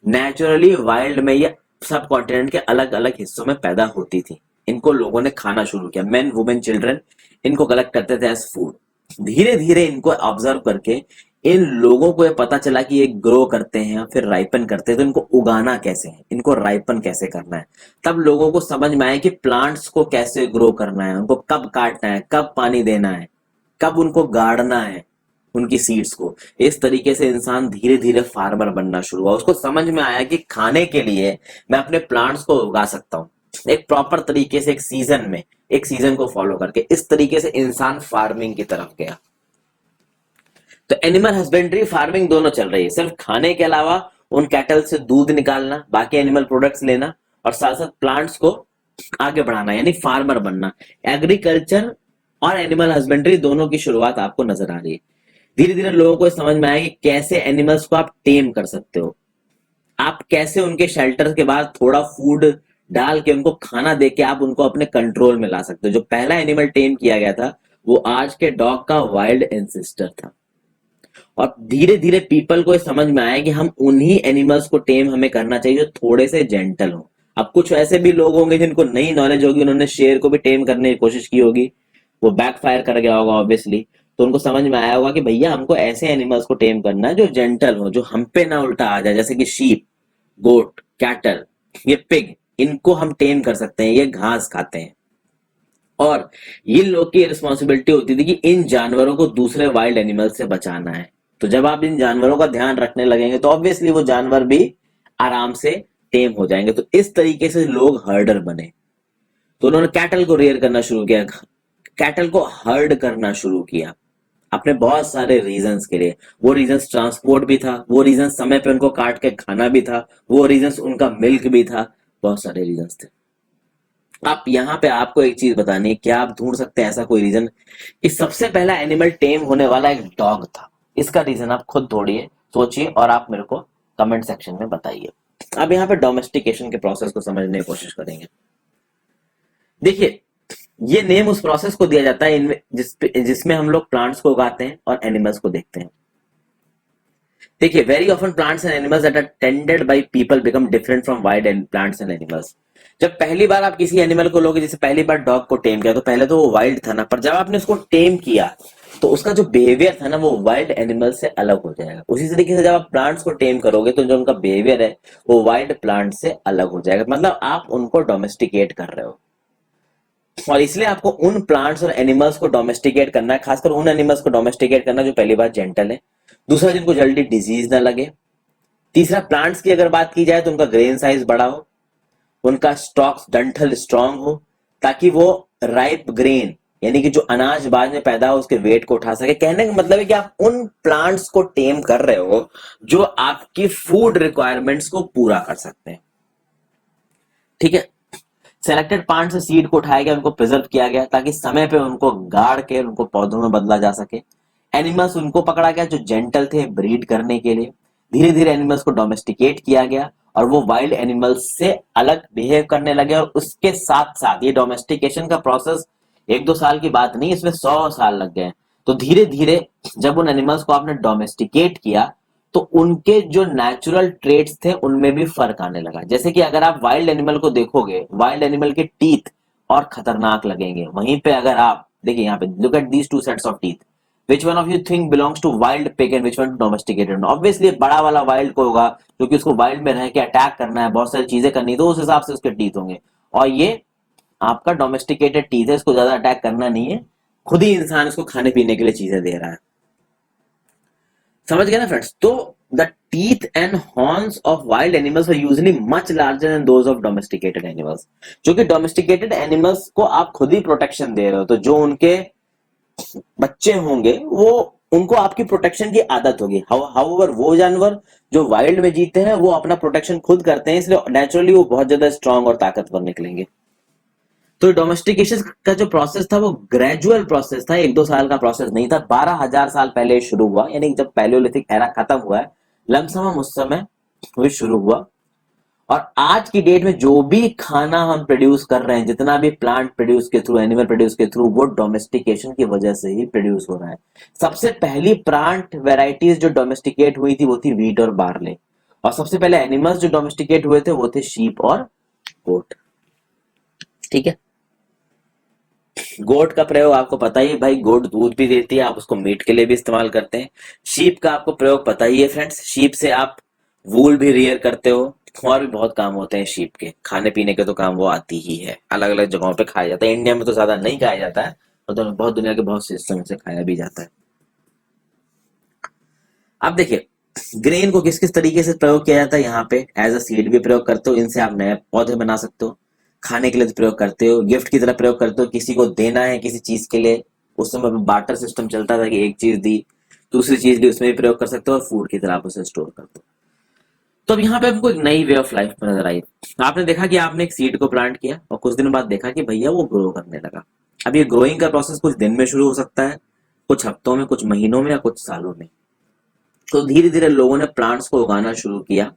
नेचुरली वाइल्ड में ये सब कॉन्टिनेंट के अलग अलग हिस्सों में पैदा होती थी। इनको लोगों ने खाना शुरू किया, मेन वुमेन चिल्ड्रन इनको कलेक्ट करते थे एज फूड। धीरे धीरे इनको ऑब्जर्व करके इन लोगों को ये पता चला कि ये ग्रो करते हैं फिर राइपन करते हैं, तो इनको उगाना कैसे है, इनको राइपन कैसे करना है। तब लोगों को समझ में आया कि प्लांट्स को कैसे ग्रो करना है, उनको कब काटना है, कब पानी देना है, कब उनको गाड़ना है उनकी सीड्स को। इस तरीके से इंसान धीरे धीरे फार्मर बनना शुरू हुआ। उसको समझ में आया कि खाने के लिए मैं अपने प्लांट्स को उगा सकता हूँ एक प्रॉपर तरीके से, एक सीजन में, एक सीजन को फॉलो करके। इस तरीके से इंसान फार्मिंग की तरफ गया। तो एनिमल हस्बेंड्री, फार्मिंग दोनों चल रही है। सिर्फ खाने के अलावा उन कैटल से दूध निकालना, बाकी एनिमल प्रोडक्ट्स लेना, और साथ साथ प्लांट्स को आगे बढ़ाना, यानी फार्मर बनना। एग्रीकल्चर और एनिमल हस्बेंड्री दोनों की शुरुआत आपको नजर आ रही है। धीरे धीरे लोगों को समझ में आया कि कैसे एनिमल्स को आप टेम कर सकते हो, आप कैसे उनके शेल्टर के बाद थोड़ा फूड डाल के उनको खाना दे के आप उनको अपने कंट्रोल में ला सकते हो। जो पहला एनिमल टेम किया गया था वो आज के डॉग का वाइल्ड एंसेस्टर था। और धीरे धीरे पीपल को समझ में आया कि हम उन्हीं एनिमल्स को टेम हमें करना चाहिए जो थोड़े से जेंटल हो। अब कुछ ऐसे भी लोग होंगे जिनको नई नॉलेज होगी, उन्होंने शेर को भी टेम करने की कोशिश की होगी, वो बैकफायर कर गया होगा ऑब्वियसली। तो उनको समझ में आया होगा कि भैया हमको ऐसे एनिमल्स को टेम करना है जो जेंटल हो, जो हम पे ना उल्टा आ जाए, जैसे कि शीप, गोट, कैटल, ये पिग, इनको हम टेम कर सकते हैं, ये घास खाते हैं। और ये लोग की रिस्पॉन्सिबिलिटी होती थी कि इन जानवरों को दूसरे वाइल्ड एनिमल से बचाना है। तो जब आप इन जानवरों का ध्यान रखने लगेंगे तो ऑब्वियसली वो जानवर भी आराम से टेम हो जाएंगे। तो इस तरीके से लोग हर्डर बने। तो उन्होंने कैटल को रेयर करना शुरू किया, कैटल को हर्ड करना शुरू किया अपने बहुत सारे रीजंस के लिए। वो रीजंस ट्रांसपोर्ट भी था, वो रीजंस समय पे उनको काट के खाना भी था, वो रीजंस उनका मिल्क भी था, बहुत सारे रीजंस थे। आप यहाँ पे आपको एक चीज बतानी है, क्या आप ढूंढ सकते हैं ऐसा कोई रीजन कि सबसे पहला एनिमल टेम होने वाला एक डॉग था? इसका रीजन आप खुद ढूंढिए, सोचिए और आप मेरे को कमेंट सेक्शन में बताइए। अब यहाँ पे डोमेस्टिकेशन के प्रोसेस को समझने की कोशिश करेंगे। देखिए ये नेम उस प्रोसेस को दिया जाता है जिसमें हम लोग प्लांट्स को उगाते हैं और एनिमल्स को देखते हैं। देखिए very often plants and animals that are tended by people become different from wild plants and animals. जब पहली बार आप किसी एनिमल को लोगे, जैसे पहली बार डॉग को टेम किया, तो पहले तो वो वाइल्ड था ना, पर जब आपने उसको टेम किया तो उसका जो बिहेवियर था ना वो वाइल्ड एनिमल से अलग हो जाएगा। उसी तरीके से जब आप प्लांट्स को टेम करोगे तो जो उनका बिहेवियर है वो वाइल्ड प्लांट से अलग हो जाएगा। मतलब आप उनको डोमेस्टिकेट कर रहे हो। और इसलिए आपको उन प्लांट्स और एनिमल्स को डोमेस्टिकेट करना है, खासकर उन एनिमल्स को डोमेस्टिकेट करना जो पहली बार जेंटल है, दूसरा जिनको जल्दी डिजीज ना लगे, तीसरा प्लांट्स की अगर बात की जाए तो उनका ग्रेन साइज बड़ा हो, उनका स्टॉक्स डंठल स्ट्रांग हो, ताकि वो राइप ग्रेन यानी कि जो अनाज बाद में पैदा हो उसके वेट को उठा सके। कहने का मतलब है कि आप उन प्लांट्स को टेम कर रहे हो जो आपकी फूड रिक्वायरमेंट्स को पूरा कर सकते हैं, ठीक है। सेलेक्टेड प्लांट से सीड को उठाया गया, उनको प्रिजर्व किया गया ताकि समय पे उनको गाड़ के उनको पौधों में बदला जा सके। एनिमल्स उनको पकड़ा गया जो जेंटल थे ब्रीड करने के लिए। धीरे धीरे एनिमल्स को डोमेस्टिकेट किया गया और वो वाइल्ड एनिमल्स से अलग बिहेव करने लगे। और उसके साथ साथ ये डोमेस्टिकेशन का प्रोसेस 1-2 साल की बात नहीं, इसमें 100 साल लग गए। तो धीरे धीरे जब उन एनिमल्स को आपने डोमेस्टिकेट किया तो उनके जो नेचुरल ट्रेट्स थे उनमें भी फर्क आने लगा। जैसे कि अगर आप वाइल्ड एनिमल को देखोगे, वाइल्ड एनिमल के टीथ और खतरनाक लगेंगे। वहीं पे अगर आप देखिए यहाँ पे, look at these 2 sets of teeth, which one of you think belongs to wild pig and which one domesticated? Obviously बड़ा वाला वाइल्ड को होगा क्योंकि उसको वाइल्ड में रह के अटैक करना है, बहुत सारी चीजें करनी है, तो उस हिसाब से उसके टीथ होंगे। और ये आपका डोमेस्टिकेटेड टीथ है, इसको ज्यादा अटैक करना नहीं है, खुद ही इंसान इसको खाने पीने के लिए चीजें दे रहा है। समझ गए ना फ्रेंड्स? तो the teeth and horns of wild animals are usually much larger than those of domesticated animals. जो कि डोमेस्टिकेटेड एनिमल्स को आप खुद ही प्रोटेक्शन दे रहे हो, तो जो उनके बच्चे होंगे वो उनको आपकी प्रोटेक्शन की आदत होगी। हाउएवर वो जानवर जो वाइल्ड में जीते हैं वो अपना प्रोटेक्शन खुद करते हैं, इसलिए नेचुरली वो बहुत ज्यादा स्ट्रांग और ताकतवर निकलेंगे। तो डोमेस्टिकेशन का जो प्रोसेस था वो ग्रेजुअल प्रोसेस था, 1-2 साल का प्रोसेस नहीं था। 12,000 साल पहले शुरू हुआ, यानी जब पैलियोलिथिक एरा खत्म हुआ है, लमसम उस समय वो शुरू हुआ। और आज की डेट में जो भी खाना हम प्रोड्यूस कर रहे हैं, जितना भी प्लांट प्रोड्यूस के थ्रू, एनिमल प्रोड्यूस के थ्रू, वो डोमेस्टिकेशन की वजह से ही प्रोड्यूस हो रहा है। सबसे पहली प्लांट वेराइटीज जो डोमेस्टिकेट हुई थी वो थी व्हीट और बार्ले, और सबसे पहले एनिमल्स जो डोमेस्टिकेट हुए थे वो थे शीप और गोट। ठीक है, गोट का प्रयोग आपको पता ही है भाई, गोट दूध भी देती है, आप उसको मीट के लिए भी इस्तेमाल करते हैं। शीप का आपको प्रयोग पता ही है फ्रेंड्स, शीप से आप वूल भी रियर करते हो, और भी बहुत काम होते हैं शीप के। खाने पीने के तो काम वो आती ही है, अलग अलग जगहों पे खाया जाता है। इंडिया में तो ज्यादा नहीं खाया जाता है, तो बहुत दुनिया के बहुत सिस्टम से खाया भी जाता है। अब देखिए ग्रेन को किस किस तरीके से प्रयोग किया जाता है। यहाँ पे एज अ सीड भी प्रयोग करते हो, इनसे आप नए पौधे बना सकते हो। खाने के लिए तो प्रयोग करते हो, गिफ्ट की तरह प्रयोग करते हो, किसी को देना है किसी चीज के लिए, उस समय बार्टर सिस्टम चलता था कि एक चीज दी दूसरी चीज ली, उसमें भी प्रयोग कर सकते हो, और फूड की तरह आप उसे स्टोर करते हो। तो अब यहाँ पे हमको एक नई वे ऑफ लाइफ नजर आई। आपने देखा कि आपने एक सीड को प्लांट किया और कुछ दिन बाद देखा कि भैया वो ग्रो करने लगा। अब ये ग्रोइंग का प्रोसेस कुछ दिन में शुरू हो सकता है, कुछ हफ्तों में, कुछ महीनों में, या कुछ सालों में। तो धीरे धीरे लोगों ने प्लांट्स को उगाना शुरू किया,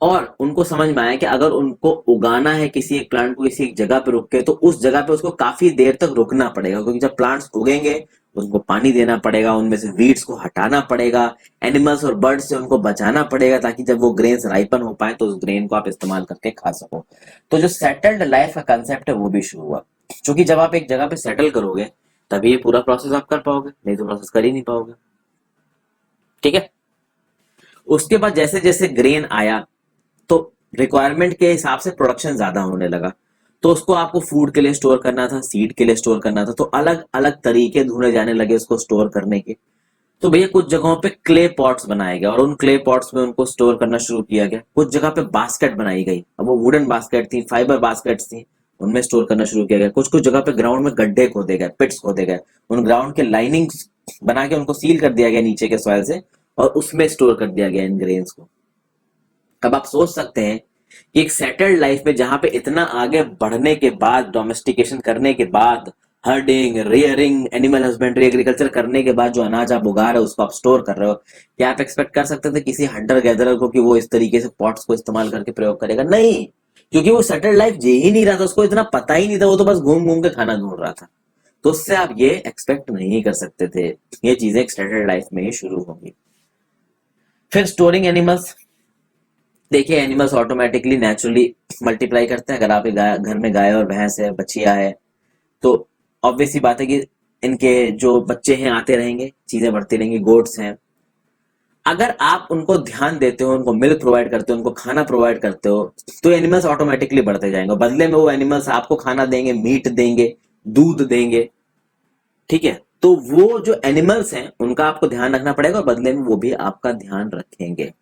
और उनको समझ में आया कि अगर उनको उगाना है किसी एक प्लांट को किसी एक जगह पे रुक के, तो उस जगह पे उसको काफी देर तक रुकना पड़ेगा, क्योंकि जब प्लांट्स उगेंगे उनको पानी देना पड़ेगा, उनमें से वीड्स को हटाना पड़ेगा, एनिमल्स और बर्ड्स से उनको बचाना पड़ेगा, ताकि जब वो ग्रेन्स राइपन हो पाए तो उस ग्रेन को आप इस्तेमाल करके खा सको। तो जो सेटल्ड लाइफ का कंसेप्ट है वो भी शुरू हुआ, क्योंकि जब आप एक जगह पे सेटल करोगे तभी ये पूरा प्रोसेस आप कर पाओगे, नहीं तो प्रोसेस कर ही नहीं पाओगे। ठीक है, उसके बाद जैसे जैसे ग्रेन आया तो रिक्वायरमेंट के हिसाब से प्रोडक्शन ज्यादा होने लगा, तो उसको आपको फूड के लिए स्टोर करना था, सीड के लिए स्टोर करना था, तो अलग अलग तरीके ढूंढे जाने लगे उसको स्टोर करने के। तो भैया कुछ जगहों पे क्ले पॉट्स बनाए गए और उन क्ले पॉट्स में उनको स्टोर करना शुरू किया गया। कुछ जगह पे बास्केट बनाई गई, अब वो वुडन बास्केट थी, फाइबर बास्केट थी, उनमें स्टोर करना शुरू किया गया। कुछ कुछ जगह पे ग्राउंड में गड्ढे खोदे गए, पिट्स खोदे गए, उन ग्राउंड के लाइनिंग बना के उनको सील कर दिया गया नीचे के सॉइल से, और उसमें स्टोर कर दिया गया इन ग्रेन्स को। अब आप सोच सकते हैं कि एक सेटल्ड लाइफ में जहां पे इतना आगे बढ़ने के बाद, डोमेस्टिकेशन करने के बाद, herding, rearing, animal husbandry, agriculture करने के बाद जो अनाज आप उगा रहे हो उसको आप स्टोर कर रहे हो, क्या आप एक्सपेक्ट कर सकते थे किसी हंटर गैदरर को कि वो इस तरीके से पॉट्स को इस्तेमाल करके प्रयोग करेगा? नहीं, क्योंकि वो सेटल्ड लाइफ जी ही नहीं रहा था, उसको इतना पता ही नहीं था, वो तो बस घूम घूम के खाना ढूंढ रहा था। तो उससे आप ये एक्सपेक्ट नहीं कर सकते थे ये चीजें एक सेटल्ड लाइफ में ही शुरू होंगी। फिर स्टोरिंग एनिमल्स, देखिए एनिमल्स ऑटोमेटिकली नेचुरली मल्टीप्लाई करते हैं। अगर आप घर में गाय और भैंस है, बछिया है, तो ऑब्वियस सी बात है कि इनके जो बच्चे हैं आते रहेंगे, चीजें बढ़ती रहेंगी। गोट्स हैं, अगर आप उनको ध्यान देते हो, उनको मिल्क प्रोवाइड करते हो, उनको खाना प्रोवाइड करते हो, तो एनिमल्स ऑटोमेटिकली बढ़ते जाएंगे। बदले में वो एनिमल्स आपको खाना देंगे, मीट देंगे, दूध देंगे। ठीक है, तो वो जो एनिमल्स हैं उनका आपको ध्यान रखना पड़ेगा, और बदले में वो भी आपका ध्यान रखेंगे।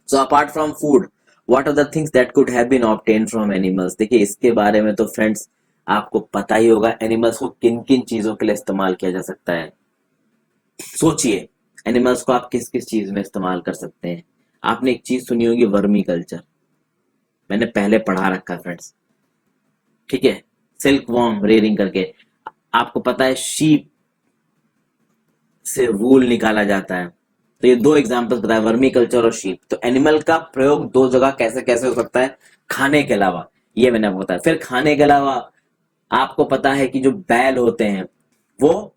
So apart from food, what are the things that could have been obtained from animals? देखिए इसके बारे में तो फ्रेंड्स आपको पता ही होगा, एनिमल्स को किन किन चीजों के लिए इस्तेमाल किया जा सकता है। सोचिए एनिमल्स को आप किस किस चीज में इस्तेमाल कर सकते हैं। आपने एक चीज सुनी होगी, वर्मी कल्चर, मैंने पहले पढ़ा रखा है फ्रेंड्स। ठीक है, सिल्क वॉर्म रेयरिंग करके, आपको पता है शीप से वूल निकाला जाता है। तो ये दो एग्जांपल्स बताए, वर्मी कल्चर और शीप। तो एनिमल का प्रयोग दो जगह कैसे कैसे हो सकता है खाने के अलावा, ये मैंने आपको बताया। फिर खाने के अलावा आपको पता है कि जो बैल होते हैं वो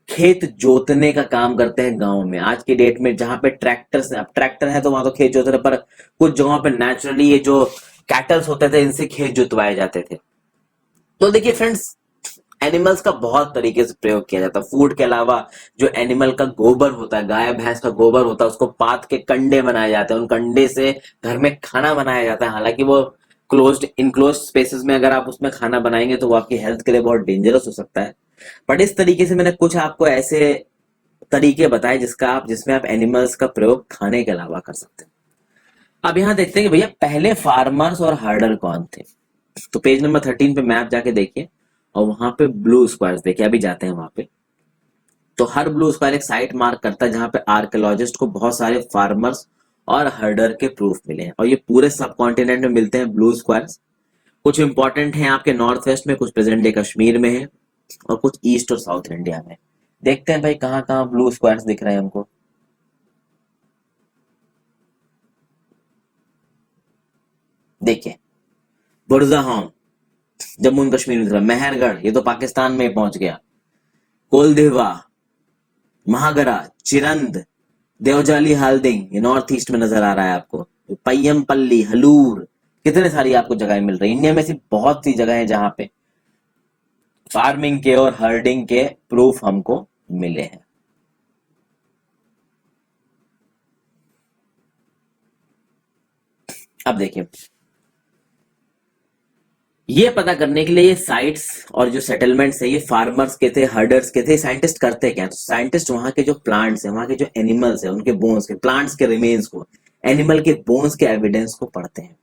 खेत जोतने का काम करते हैं गांव में। आज की डेट में जहां पे ट्रैक्टर, अब ट्रैक्टर है तो वहां तो खेत जोत रहे, पर कुछ जगहों पे नेचुरली ये जो कैटल्स होते थे इनसे खेत जुतवाए जाते थे। तो देखिए फ्रेंड्स, एनिमल्स का बहुत तरीके से प्रयोग किया जाता है। फूड के अलावा जो एनिमल का गोबर होता है, गाय भैंस का गोबर होता है, उसको पात के कंडे बनाए जाते हैं, उन कंडे से घर में खाना बनाया जाता है। हालांकि वो क्लोज्ड इनक्लोज स्पेसेस में अगर आप उसमें खाना बनाएंगे तो वो आपकी हेल्थ के लिए बहुत डेंजरस हो सकता है। बट इस तरीके से मैंने कुछ आपको ऐसे तरीके बताए जिसमें आप एनिमल्स का प्रयोग खाने के अलावा कर सकते हैं। अब यहाँ देखते हैं कि भैया पहले फार्मर्स और हर्डर कौन थे। तो पेज नंबर 13 पे मैप जाके देखिए, और वहां पे ब्लू स्क्वायर्स देखिए, अभी जाते हैं वहां पे। तो हर ब्लू स्क्वायर एक साइट मार्क करता है जहां पे आर्कियोलॉजिस्ट को बहुत सारे फार्मर्स और हर्डर के प्रूफ मिले हैं, और ये पूरे सब कॉन्टिनेंट में मिलते हैं ब्लू स्क्वायर्स। कुछ इंपॉर्टेंट हैं आपके नॉर्थ वेस्ट में, कुछ प्रेजेंट डे कश्मीर में है, और कुछ ईस्ट और साउथ इंडिया में। देखते हैं भाई कहाँ कहाँ ब्लू स्क्वायर्स दिख रहे हैं हमको। देखिए, बुरज़ाहोम जम्मू एंड कश्मीर में दिख रहा है, मेहरगढ़ ये तो पाकिस्तान में पहुंच गया, कोलदेवा, महागरा, चिरंद, देवजाली, हाल्दिंग ये नॉर्थ ईस्ट में नजर आ रहा है आपको, पय्यमपल्ली, हलूर, कितने सारी आपको जगहें मिल रही है। इंडिया में ऐसी बहुत सी जगह है जहां पे फार्मिंग के और हर्डिंग के प्रूफ हमको मिले हैं। अब देखिए, ये पता करने के लिए ये साइट्स और जो सेटलमेंट्स है ये फार्मर्स के थे, हर्डर्स के थे, साइंटिस्ट करते क्या, तो साइंटिस्ट वहां के जो प्लांट्स है, वहां के जो एनिमल्स है, उनके बोन्स के, प्लांट्स के रिमेन्स को, एनिमल के बोन्स के एविडेंस को पढ़ते हैं।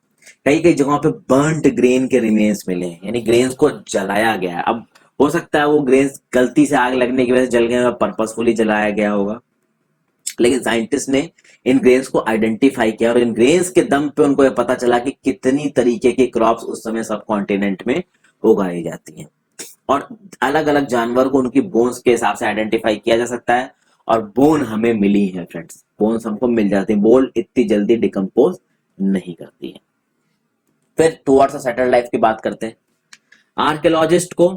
कई कई जगहों पे बर्न्ट ग्रेन के रिमेन्स मिले हैं, यानी ग्रेन्स को जलाया गया है। अब हो सकता है वो ग्रेन्स गलती से आग लगने की वजह से जल गए और पर्पसफुली जलाया गया होगा, लेकिन साइंटिस्ट ने इन ग्रेन्स को आइडेंटिफाई किया और इन ग्रेन्स के दम पे उनको यह पता चला कि कितनी तरीके की क्रॉप्स उस समय सब कॉन्टिनेंट में उगाई जाती हैं, और अलग अलग जानवर को उनकी बोन्स के हिसाब से आइडेंटिफाई किया जा सकता है। और बोन हमें मिली है फ्रेंड्स, बोन्स हमको मिल जाती है, बोन इतनी जल्दी डिकम्पोज नहीं करती है। फिर टुवर्ड्स सेटल्ड लाइफ की बात करते हैं। आर्कियोलॉजिस्ट को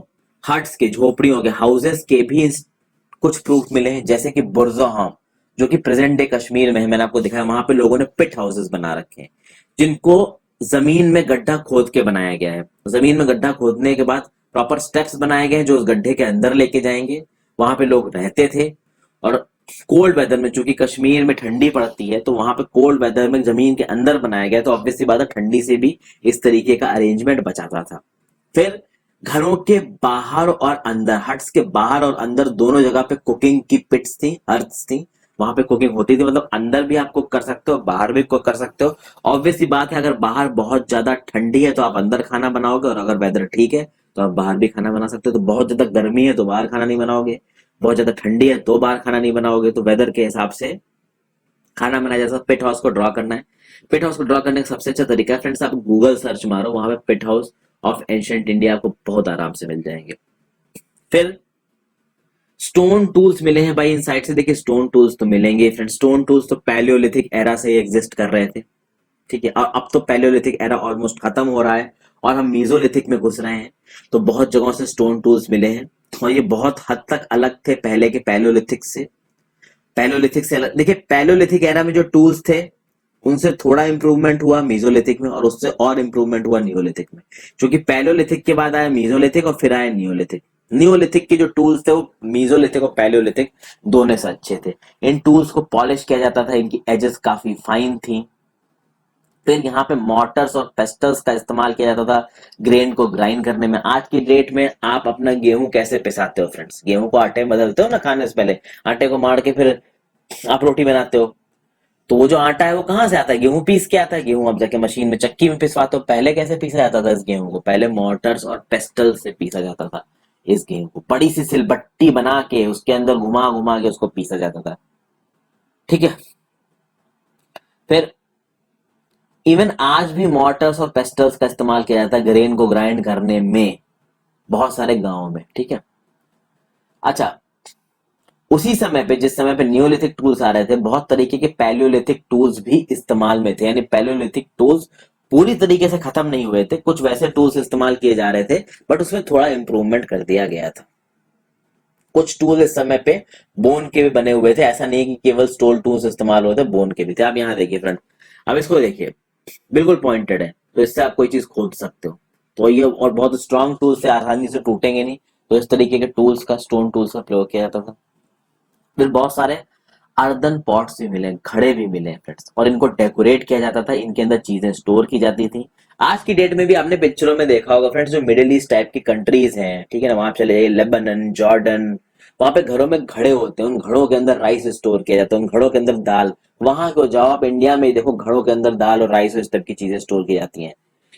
हट्स के, झोपड़ियों के, हाउसेस के भी कुछ प्रूफ मिले हैं, जैसे कि बुरज़ाहोम जो कि प्रेजेंट डे कश्मीर में है, मैंने आपको दिखाया, वहां पे लोगों ने पिट हाउसेस बना रखे हैं जिनको जमीन में गड्ढा खोद के बनाया गया है। जमीन में गड्ढा खोदने के बाद प्रॉपर स्टेप्स बनाए गए हैं जो उस गड्ढे के अंदर लेके जाएंगे, वहां पे लोग रहते थे। और कोल्ड वेदर में, चूंकि कश्मीर में ठंडी पड़ती है, तो वहां पे कोल्ड वेदर में जमीन के अंदर बनाया गया, तो ऑब्वियसली बात है ठंडी से भी इस तरीके का अरेंजमेंट बचाता था। फिर घरों के बाहर और अंदर, हट्स के बाहर और अंदर दोनों जगह पे कुकिंग की पिट्स थी, हर्ट्स थी, वहां पे कुकिंग होती थी। मतलब अंदर भी आप कुक कर सकते हो, बाहर भी कुक कर सकते हो। ऑब्वियसली बात है, अगर बाहर बहुत ज्यादा ठंडी है तो आप अंदर खाना बनाओगे, और अगर वेदर ठीक है तो आप बाहर भी खाना बना सकते हो। तो बहुत ज्यादा गर्मी है तो बाहर खाना नहीं बनाओगे, बहुत ज्यादा ठंडी है तो बाहर खाना नहीं बनाओगे, तो वेदर के हिसाब से खाना बनाया जाता है। पिट हाउस को ड्रॉ करना है, पिट हाउस को ड्रॉ करने का सबसे अच्छा तरीका है फ्रेंड्स, आप गूगल सर्च मारो, वहां पे पिट हाउस ऑफ एंशिएंट इंडिया आपको बहुत आराम से मिल जाएंगे। फिर स्टोन टूल्स मिले हैं भाई इन साइड से। देखिए, स्टोन टूल्स तो मिलेंगे फ्रेंड्स, स्टोन टूल्स तो पैलियोलिथिक एरा से ही एग्जिस्ट कर रहे थे, ठीक है। और अब तो पैलियोलिथिक एरा ऑलमोस्ट खत्म हो रहा है और हम मीजोलिथिक में घुस रहे हैं, तो बहुत जगहों से स्टोन टूल्स मिले हैं, और ये बहुत हद तक अलग थे पहले के पैलियोलिथिक से। पैलियोलिथिक से अलग, देखिए पैलियोलिथिक एरा में जो टूल्स थे उनसे थोड़ा इंप्रूवमेंट हुआ मीजोलिथिक में, और उससे और इंप्रूवमेंट हुआ नियोलिथिक में, क्योंकि पैलियोलिथिक के बाद आया मीजोलिथिक और फिर आया नियोलिथिक। नियोलिथिक के जो टूल्स थे वो मीजोलिथिक और पैलियोलिथिक दोनों से अच्छे थे। इन टूल्स को पॉलिश किया जाता था, इनकी एजेस काफी फाइन थी। फिर यहाँ पे मोटर्स और पेस्टल्स का इस्तेमाल किया जाता था ग्रेन को ग्राइंड करने में। आज की डेट में आप अपना गेहूं कैसे पिसाते हो फ्रेंड्स, गेहूं को आटे में बदलते हो ना खाने से पहले, आटे को मार के फिर आप रोटी बनाते हो, तो वो जो आटा है वो कहाँ से आता है, गेहूं पीस के आता है। गेहूं अब जाके मशीन में, चक्की में पिसवाते हो, पहले कैसे पीसा जाता था इस गेहूं को, पहले मोटर्स और पेस्टल से पीसा जाता था। इस गेहूं को बड़ी सी सिलबट्टी बना के उसके अंदर घुमा घुमा के उसको पीसा जाता था, ठीक है। फिर इवन आज भी मोटर्स और पेस्टल्स का इस्तेमाल किया जाता है ग्रेन को ग्राइंड करने में बहुत सारे गांवों में, ठीक है। अच्छा, उसी समय पे, जिस समय पे नियोलिथिक टूल्स आ रहे थे, बहुत तरीके के पैलियोलिथिक टूल्स भी इस्तेमाल में थे, यानी पैलियोलिथिक टूल्स पूरी तरीके से खत्म नहीं हुए थे, कुछ वैसे टूल्स इस्तेमाल किए जा रहे थे, बट उसमें थोड़ा इंप्रूवमेंट कर दिया गया था। कुछ टूल इस समय पे बोन के भी बने हुए थे, ऐसा नहीं कि केवल स्टोल टूल्स इस्तेमाल होते, बोन के भी थे। आप यहाँ देखिए फ्रेंड, अब इसको देखिए, बिल्कुल पॉइंटेड है, तो इससे आप कोई चीज खोद सकते हो। तो ये और बहुत स्ट्रॉन्ग टूल्स से आसानी से टूटेंगे नहीं, तो इस तरीके के टूल्स का, स्टोन टूल्स का प्रयोग किया जाता था। फिर बहुत सारे अर्दन पॉट्स भी मिले, घड़े भी मिले फ्रेंड्स, और इनको डेकोरेट किया जाता था, इनके अंदर चीजें स्टोर की जाती थी। आज की डेट में भी आपने पिक्चरों में देखा होगा फ्रेंड्स, जो मिडिल ईस्ट टाइप की कंट्रीज हैं, ठीक है ना, वहां चले जाइए, लेबनन, जॉर्डन, वहां पे घरों में घड़े होते हैं, उन घड़ों के अंदर राइस स्टोर किया जाता है, उन घड़ों के अंदर दाल। वहां को जाओ आप, इंडिया में देखो घड़ों के अंदर दाल और राइस इस टाइप की चीजें स्टोर की जाती हैं।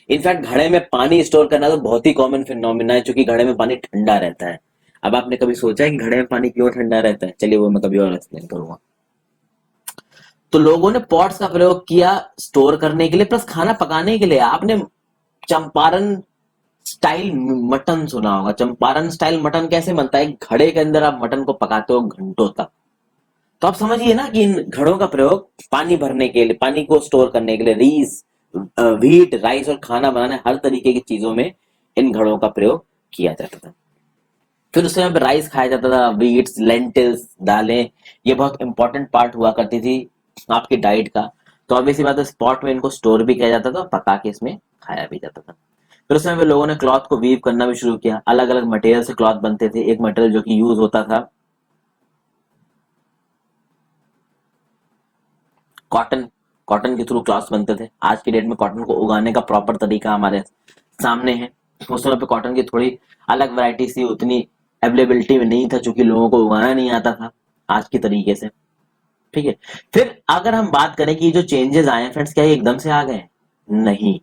इनफैक्ट घड़े में पानी स्टोर करना तो बहुत ही कॉमन फिनोमिना है, क्योंकि घड़े में पानी ठंडा रहता है। अब आपने कभी सोचा है कि घड़े में पानी क्यों ठंडा रहता है? चलिए वो मैं कभी और एक्सप्लेन करूंगा। तो लोगों ने पॉट्स का प्रयोग किया स्टोर करने के लिए प्लस खाना पकाने के लिए। आपने चंपारण स्टाइल मटन सुना होगा। चंपारण स्टाइल मटन कैसे बनता है? घड़े के अंदर आप मटन को पकाते हो घंटों तक। तो आप समझिए ना कि इन घड़ों का प्रयोग पानी भरने के लिए, पानी को स्टोर करने के लिए, रीस, व्हीट, राइस और खाना बनाने हर तरीके की चीजों में इन घड़ों का प्रयोग किया जाता था। फिर उस समय पे राइस खाया जाता था, व्हीट्स, लेंटिल्स, दालें, ये बहुत इंपॉर्टेंट पार्ट हुआ करती थी आपकी डाइट का। तो ऑब्वियसली बात है, स्पॉट में इनको स्टोर भी किया जाता था और पका के इसमें खाया भी जाता था। फिर उस समय पे लोगों ने क्लॉथ को वीव करना भी शुरू किया। अलग अलग मटेरियल से क्लॉथ बनते थे। एक मटेरियल जो कि यूज होता था कॉटन। कॉटन के थ्रू क्लॉथ्स बनते थे। आज की डेट में कॉटन को उगाने का प्रॉपर तरीका हमारे सामने है। उस समय पे कॉटन की थोड़ी अलग वैरायटी थी, उतनी अवेलेबिलिटी में नहीं था क्योंकि लोगों को उगाना नहीं आता था आज के तरीके से। ठीक है। फिर अगर हम बात करें कि जो चेंजेस आए हैं फ्रेंड्स, क्या ये एकदम से आ गए? नहीं।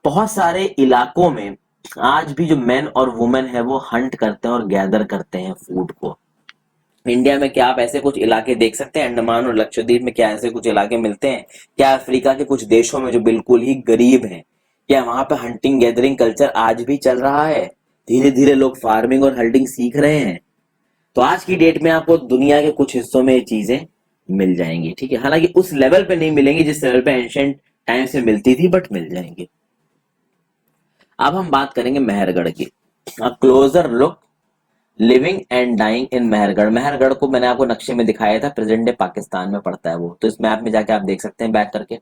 बहुत सारे इलाकों में आज भी जो मेन और वुमेन है वो हंट करते हैं और गैदर करते हैं फूड को। इंडिया में क्या आप ऐसे कुछ इलाके देख सकते हैं? अंडमान और लक्षद्वीप में क्या ऐसे कुछ इलाके मिलते हैं? क्या अफ्रीका के कुछ देशों में जो बिल्कुल ही गरीब हैं, क्या वहां पे हंटिंग गैदरिंग कल्चर आज भी चल रहा है? धीरे धीरे लोग फार्मिंग और हंटिंग सीख रहे हैं। तो आज की डेट में आपको दुनिया के कुछ हिस्सों में ये चीजें मिल जाएंगी। ठीक है, हालांकि उस लेवल पे नहीं मिलेंगी जिस लेवल पे एंशिएंट टाइम से मिलती थी, बट मिल जाएंगी। अब हम बात करेंगे मेहरगढ़ की। Closer look living and dying in Mehrgarh. Mehrgarh को मैंने आपको नक्शे में दिखाया था, प्रेजेंट डे पाकिस्तान में पड़ता है वो, तो इस मैप में जाके आप देख सकते हैं बैक करके।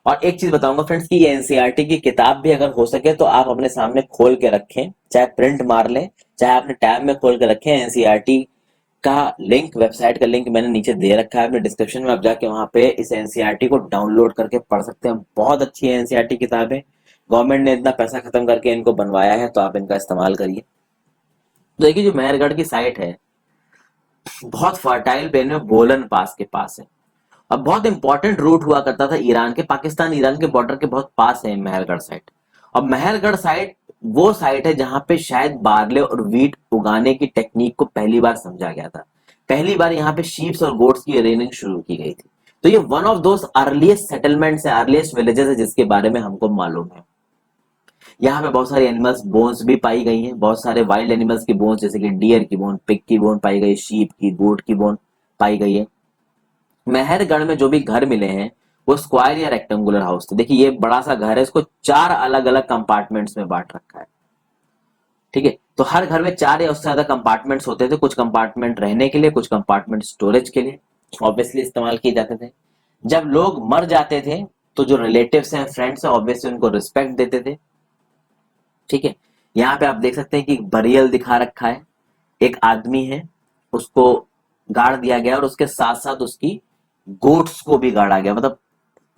और एक चीज बताऊंगा फ्रेंड्स कि ये एनसीईआरटी की किताब भी अगर हो सके तो आप अपने सामने खोल के रखें, चाहे प्रिंट मार लें, चाहे अपने टैब में खोल के रखें। एनसीईआरटी का लिंक, वेबसाइट का लिंक मैंने नीचे दे रखा है अपने डिस्क्रिप्शन में। आप जाके वहां पे इस एनसीईआरटी को डाउनलोड करके पढ़ सकते हैं। बहुत अच्छी है एनसीईआरटी किताबें। गवर्नमेंट ने इतना पैसा खत्म करके इनको बनवाया है, तो आप इनका इस्तेमाल करिए। तो देखिए जो मेहरगढ़ की साइट है बहुत फर्टाइल प्लेन में बोलन पास के पास है। अब बहुत इंपॉर्टेंट रूट हुआ करता था ईरान के, पाकिस्तान ईरान के बॉर्डर के बहुत पास है मेहरगढ़ साइट। और मेहरगढ़ साइट वो साइट है जहां पे शायद बार्ले और वीट उगाने की टेक्निक को पहली बार समझा गया था। पहली बार यहाँ पे शीप्स और गोट्स की रेनिंग शुरू की गई थी। तो ये one of those earliest settlements है, अर्लीस्ट विलेजेस है जिसके बारे में हमको मालूम है। यहाँ पे बहुत सारी एनिमल्स बोन्स भी पाई गई हैं। बहुत सारे वाइल्ड एनिमल्स की बोन्स जैसे कि डियर की बोन, पिग की बोन पाई गई, शीप की, गोट की बोन पाई गई है। मेहरगढ़ में जो भी घर मिले हैं वो स्क्वायर या रेक्टेंगुलर हाउस थे। देखिए ये बड़ा सा घर है, इसको 4 अलग अलग कंपार्टमेंट्स में बांट रखा है। ठीक है, तो हर घर में 4 या उससे ज्यादा कंपार्टमेंट्स होते थे। कुछ कंपार्टमेंट रहने के लिए, कुछ कंपार्टमेंट स्टोरेज के लिए ऑब्वियसली इस्तेमाल किए जाते थे। जब लोग मर जाते थे तो जो रिलेटिव्स हैं, फ्रेंड्स हैं, ऑब्वियसली उनको रिस्पेक्ट देते थे। ठीक है, यहाँ पे आप देख सकते हैं कि बरियल दिखा रखा है। एक आदमी है, उसको गाड़ दिया गया और उसके साथ साथ उसकी गोट्स को भी गाड़ा गया, मतलब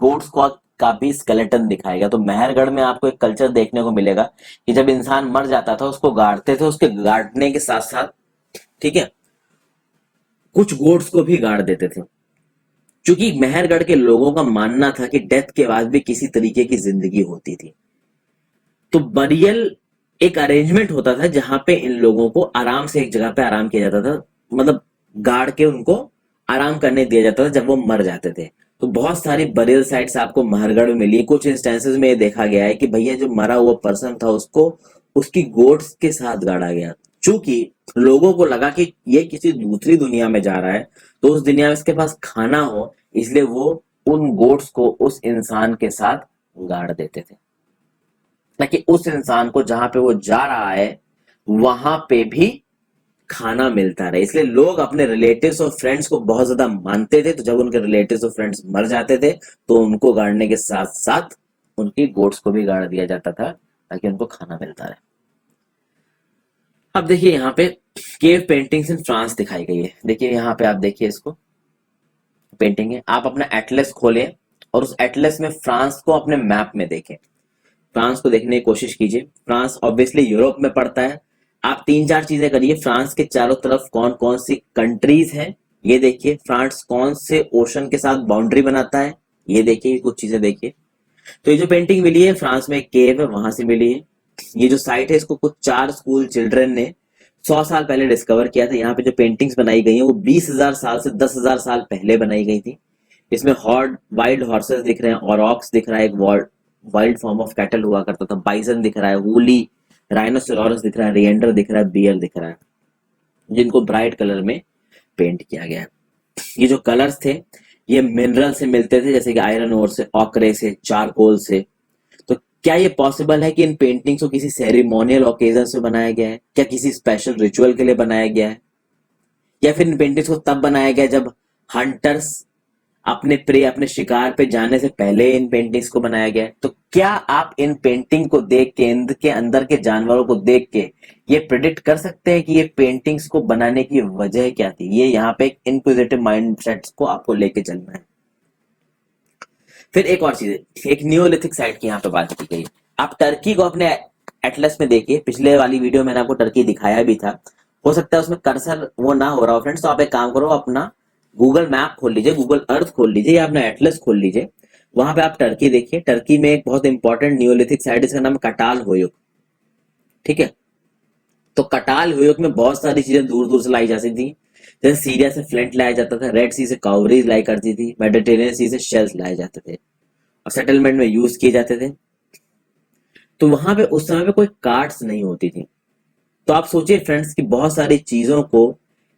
गोट्स को का भी स्केलेटन दिखाया गया। तो मेहरगढ़ में आपको एक कल्चर देखने को मिलेगा कि जब इंसान मर जाता था उसको गाड़ते थे, उसके गाड़ने के साथ साथ, ठीक है, कुछ गोट्स को भी गाड़ देते थे। क्योंकि मेहरगढ़ के लोगों का मानना था कि डेथ के बाद भी किसी तरीके की जिंदगी होती थी। तो बरियल एक अरेंजमेंट होता था जहां पे इन लोगों को आराम से एक जगह पे आराम किया जाता था, मतलब गाड़ के उनको आराम करने दिया जाता था जब वो मर जाते थे। तो बहुत सारी बरियल साइट्स आपको महरगढ़ में मिली। कुछ इंस्टेंसेस में ये देखा गया है कि भैया जो मरा हुआ पर्सन था उसको उसकी गोट्स के साथ गाड़ा गया। चूंकि लोगों को लगा कि ये किसी दूसरी दुनिया में जा रहा है, तो उस दुनिया में इसके पास खाना हो, इसलिए वो उन गोट्स को उस इंसान के साथ गाड़ देते थे ताकि उस इंसान को जहां पे वो जा रहा है वहां पे भी खाना मिलता रहे। इसलिए लोग अपने रिलेटिव्स और फ्रेंड्स को बहुत ज्यादा मानते थे। तो जब उनके रिलेटिव्स और फ्रेंड्स मर जाते थे तो उनको गाड़ने के साथ साथ उनकी गोट्स को भी गाड़ दिया जाता था ताकि उनको खाना मिलता रहे। अब देखिए यहाँ पे केव पेंटिंग्स इन फ्रांस दिखाई गई है। देखिए यहाँ पे आप देखिए, इसको पेंटिंग है। आप अपना एटलस खोलें और उस एटलस में फ्रांस को अपने मैप में देखें। फ्रांस को देखने की कोशिश कीजिए। फ्रांस ऑब्वियसली यूरोप में पड़ता है। आप 3-4 चीजें करिए। फ्रांस के चारों तरफ कौन कौन सी कंट्रीज हैं ये देखिए। फ्रांस कौन से ओशन के साथ बाउंड्री बनाता है ये देखिए, कुछ चीजें देखिए। तो ये जो पेंटिंग मिली है फ्रांस में एक केव है वहां से मिली है। ये जो साइट है इसको कुछ 4 स्कूल चिल्ड्रन ने 100 साल पहले डिस्कवर किया था। यहाँ पे जो पेंटिंग्स बनाई गई हैं वो 20,000 साल से 10,000 साल पहले बनाई गई थी। इसमें हॉर्ड वाइल्ड हॉर्सेस दिख रहे हैं, ऑरॉक्स दिख रहा है, एक वाइल्ड फॉर्म ऑफ कैटल हुआ करता था, बाइसन दिख रहा है, वूली राइनोसेरोरस दिख रहा है, रिएंडर दिख रहा है, बियर दिख रहा है, जिनको ब्राइट कलर में पेंट किया गया है। ये जो कलर्स थे ये मिनरल से मिलते थे, जैसे कि आयरन ओर से, ऑकरे से, चारकोल से। तो क्या ये पॉसिबल है कि इन पेंटिंग्स को किसी सेरेमोनियल ओकेजन से बनाया गया है, क्या किसी स्पेशल रिचुअल के लिए बनाया गया है, या फिर इन पेंटिंग्स को तब बनाया गया जब हंटर्स अपने प्रे अपने शिकार पे जाने से पहले इन पेंटिंग्स को बनाया गया है? तो क्या आप इन पेंटिंग को देख के, इनके अंदर के जानवरों को देख के ये प्रिडिक्ट कर सकते हैं कि ये पेंटिंग्स को बनाने की वजह क्या थी? ये यहाँ पे एक इंक्विजिटिव माइंडसेट को आपको लेके चलना है। फिर एक और चीज, एक नियोलिथिक साइट की यहाँ पे बात की गई। आप टर्की को अपने एटलस में देखिए, पिछले वाली वीडियो में मैंने आपको टर्की दिखाया भी था, हो सकता है उसमें कर्सर वो ना हो रहा हो फ्रेंड्स, तो आप एक काम करो, अपना गूगल मैप खोल लीजिए, गूगल अर्थ खोल लीजिए, या अपना एटलस खोल लीजिए, वहां पे आप टर्की देखिए। टर्की में एक बहुत इंपॉर्टेंट नियोलिथिक साइट, इसका नाम कटाल होयुक, ठीक है। तो कटाल होयुक में बहुत सारी चीजें दूर दूर से लाई जाती थी, जैसे सीरिया से फ्लिंट लाया जाता था, रेड सी से कावरीज लाई करती थी, मेडिटेरियन सी से शेल्स लाए जाते थे और सेटलमेंट में यूज किए जाते थे। तो वहां पे उस समय पे कोई कार्ड्स नहीं होती थी। तो आप सोचिए फ्रेंड्स कि बहुत सारी चीजों को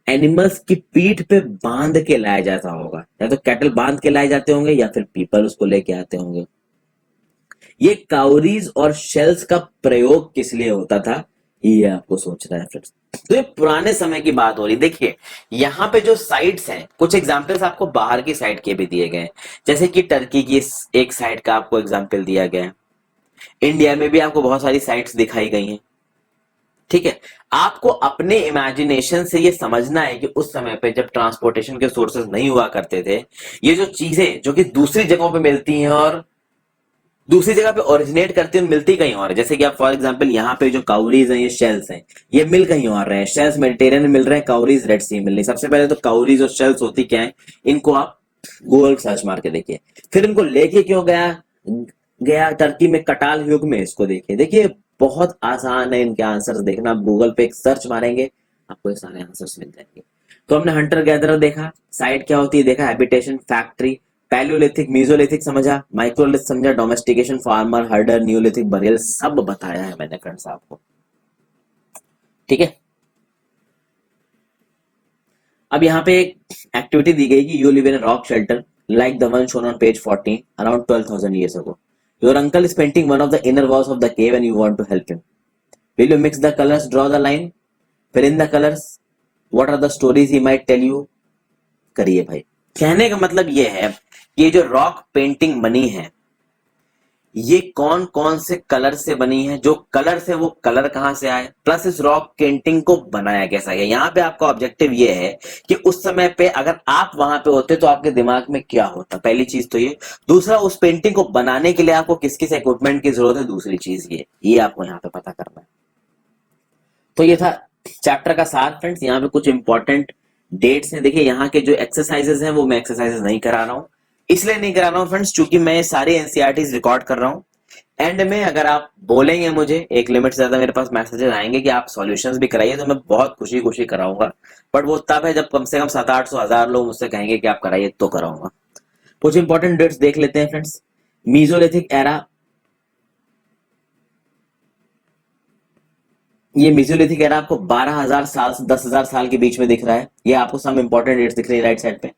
एनिमल्स की पीठ पे बांध के लाया जाता होगा, या तो कैटल बांध के लाए जाते होंगे या फिर पीपल उसको लेके आते होंगे। ये काउरीज और शेल्स का प्रयोग किस लिए होता था, ये आपको सोचना है फ्रेंड्स। तो ये पुराने समय की बात हो रही। देखिए यहाँ पे जो साइट्स हैं, कुछ एग्जांपल्स आपको बाहर की साइड के भी दिए गए हैं, जैसे कि टर्की की एक साइड का आपको एग्जांपल दिया गया है। इंडिया में भी आपको बहुत सारी साइट्स दिखाई गई हैं, ठीक है। आपको अपने इमेजिनेशन से ये समझना है कि उस समय पे जब ट्रांसपोर्टेशन के सोर्सेस नहीं हुआ करते थे, ये जो चीजें जो कि दूसरी जगहों पे मिलती हैं और दूसरी जगह पे ओरिजिनेट करती हैं, मिलती कहीं और है। जैसे कि आप फॉर एग्जांपल यहाँ पे जो काउरीज हैं, ये शेल्स हैं, ये मिल कहीं और रहे हैं। शेल्स मेडिटेरियन में मिल रहे हैं, काउरीज रेड सी में मिल रही है। सबसे पहले तो काउरीज और शेल्स होती क्या है, इनको आप गूगल सर्च मार के देखिए। फिर इनको लेके क्यों गया गया टर्की में, कटाल युग में, इसको देखिए। देखिए बहुत आसान है इनके आंसर्स देखना, आप गूगल पे एक सर्च मारेंगे आपको ये सारे आंसर्स मिल जाएंगे। तो हमने हंटर गैदरर देखा, साइट क्या होती है देखा, हैबिटेशन, फैक्ट्री, पैलियोलिथिक, मीजोलिथिक समझा, माइक्रोलिथ समझा, डोमेस्टिकेशन, फार्मर, हर्डर, न्यूलिथिक, बरियल, सब बताया है मैंने फ्रेंड्स आपको, ठीक है। अब यहाँ पे एक एक्टिविटी दी गई कि you live in a rock shelter like the one shown on page 14 around 12,000 years ago. Your uncle is painting one of the inner walls of the cave and you want to help him. Will you mix the colors, draw the line, fill in the colors? What are the stories he might tell you? करिए भाई। कहने का मतलब ये है कि ये जो रॉक पेंटिंग बनी है ये कौन कौन से कलर से बनी है, जो कलर से वो कलर कहां से आए, प्लस इस रॉक पेंटिंग को बनाया कैसा गया। यहाँ पे आपका ऑब्जेक्टिव ये है कि उस समय पे अगर आप वहां पे होते तो आपके दिमाग में क्या होता, पहली चीज तो ये। दूसरा, उस पेंटिंग को बनाने के लिए आपको किस किस इक्विपमेंट की जरूरत है, दूसरी चीज ये आपको यहाँ पे पता करना है। तो ये था चैप्टर का सार फ्रेंड्स। यहाँ पे कुछ इंपॉर्टेंट डेट्स हैं। देखिए यहाँ के जो एक्सरसाइजेस हैं वो मैं एक्सरसाइजेस नहीं करा रहा हूँ, इसलिए नहीं करा रहा हूँ फ्रेंड्स क्योंकि मैं सारे एनसीईआरटीज रिकॉर्ड कर रहा हूँ। एंड में अगर आप बोलेंगे मुझे, एक लिमिट से ज्यादा मेरे पास मैसेजेस आएंगे कि आप सॉल्यूशंस भी कराइए, तो मैं बहुत खुशी खुशी कराऊंगा। बट वो तब है जब कम से कम 700-800 लोग मुझसे कहेंगे कि आप कराइए तो कराऊंगा। कुछ इंपॉर्टेंट डेट्स देख लेते हैं फ्रेंड्स। मीजोलिथिक एरा, ये मीजोलिथिक एरा आपको 12,000 साल से 10,000 साल के बीच में दिख रहा है। ये आपको सब इंपॉर्टेंट डेट्स दिख रही है राइट साइड पे।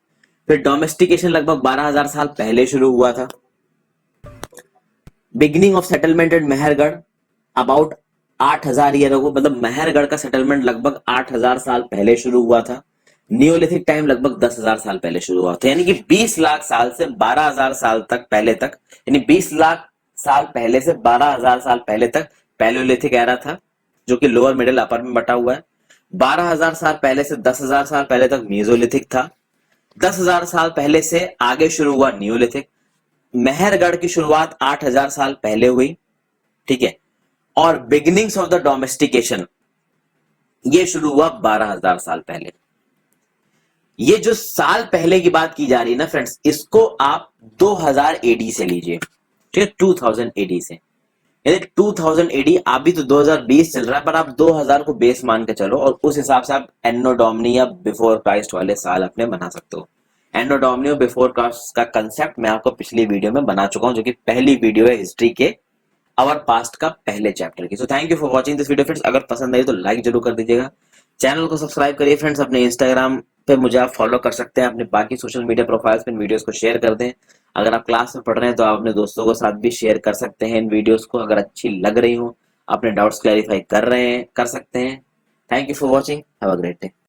फिर डोमेस्टिकेशन लगभग 12,000 साल पहले शुरू हुआ था। Beginning of settlement at Mehrgarh about 8,000 year ago, मतलब मेहरगढ़ का सेटलमेंट लगभग 8,000 साल पहले शुरू हुआ था। नियोलिथिक टाइम लगभग 10,000 साल पहले शुरू हुआ था, यानी कि 20 लाख साल से 12,000 साल तक पहले तक, यानी 20 लाख साल पहले से 12,000 साल पहले तक पैलियोलिथिक एरा था, जो कि लोअर मिडिल अपर में बटा हुआ है। 12,000 साल पहले से 10,000 साल पहले तक मीजोलिथिक था। 10,000 साल पहले से आगे शुरू हुआ नियोलिथिक। मेहरगढ़ की शुरुआत 8,000 साल पहले हुई, ठीक है। और बिगिनिंग्स ऑफ द डोमेस्टिकेशन ये शुरू हुआ 12,000 साल पहले। ये जो साल पहले की बात की जा रही है ना फ्रेंड्स, इसको आप 2000 एडी से लीजिए, ठीक है, 2000 एडी से। यानी 2000 एडी, अभी तो 2020 चल रहा है, पर आप 2000 को बेस मान के चलो और उस हिसाब से आप एनो डोमिनी या बिफोर क्राइस्ट वाले साल अपने बना सकते हो। एनो डोमिनी और बिफोर क्राइस्ट का कंसेप्ट मैं आपको पिछली वीडियो में बना चुका हूं, जो कि पहली वीडियो है हिस्ट्री के आवर पास्ट का पहले चैप्टर की। So thank you for watching this video friends. अगर पसंद आई तो लाइक जरूर कर दीजिएगा, चैनल को सब्सक्राइब करिए फ्रेंड्स। अपने इंस्टाग्राम पे मुझे आप फॉलो कर सकते हैं, अपने बाकी सोशल मीडिया प्रोफाइल्स पे इन वीडियोस को शेयर कर दें। अगर आप क्लास में पढ़ रहे हैं तो आप अपने दोस्तों के साथ भी शेयर कर सकते हैं इन वीडियोस को, अगर अच्छी लग रही हो, अपने डाउट्स क्लैरिफाई कर रहे हैं कर सकते हैं। Thank you for watching, have a great day.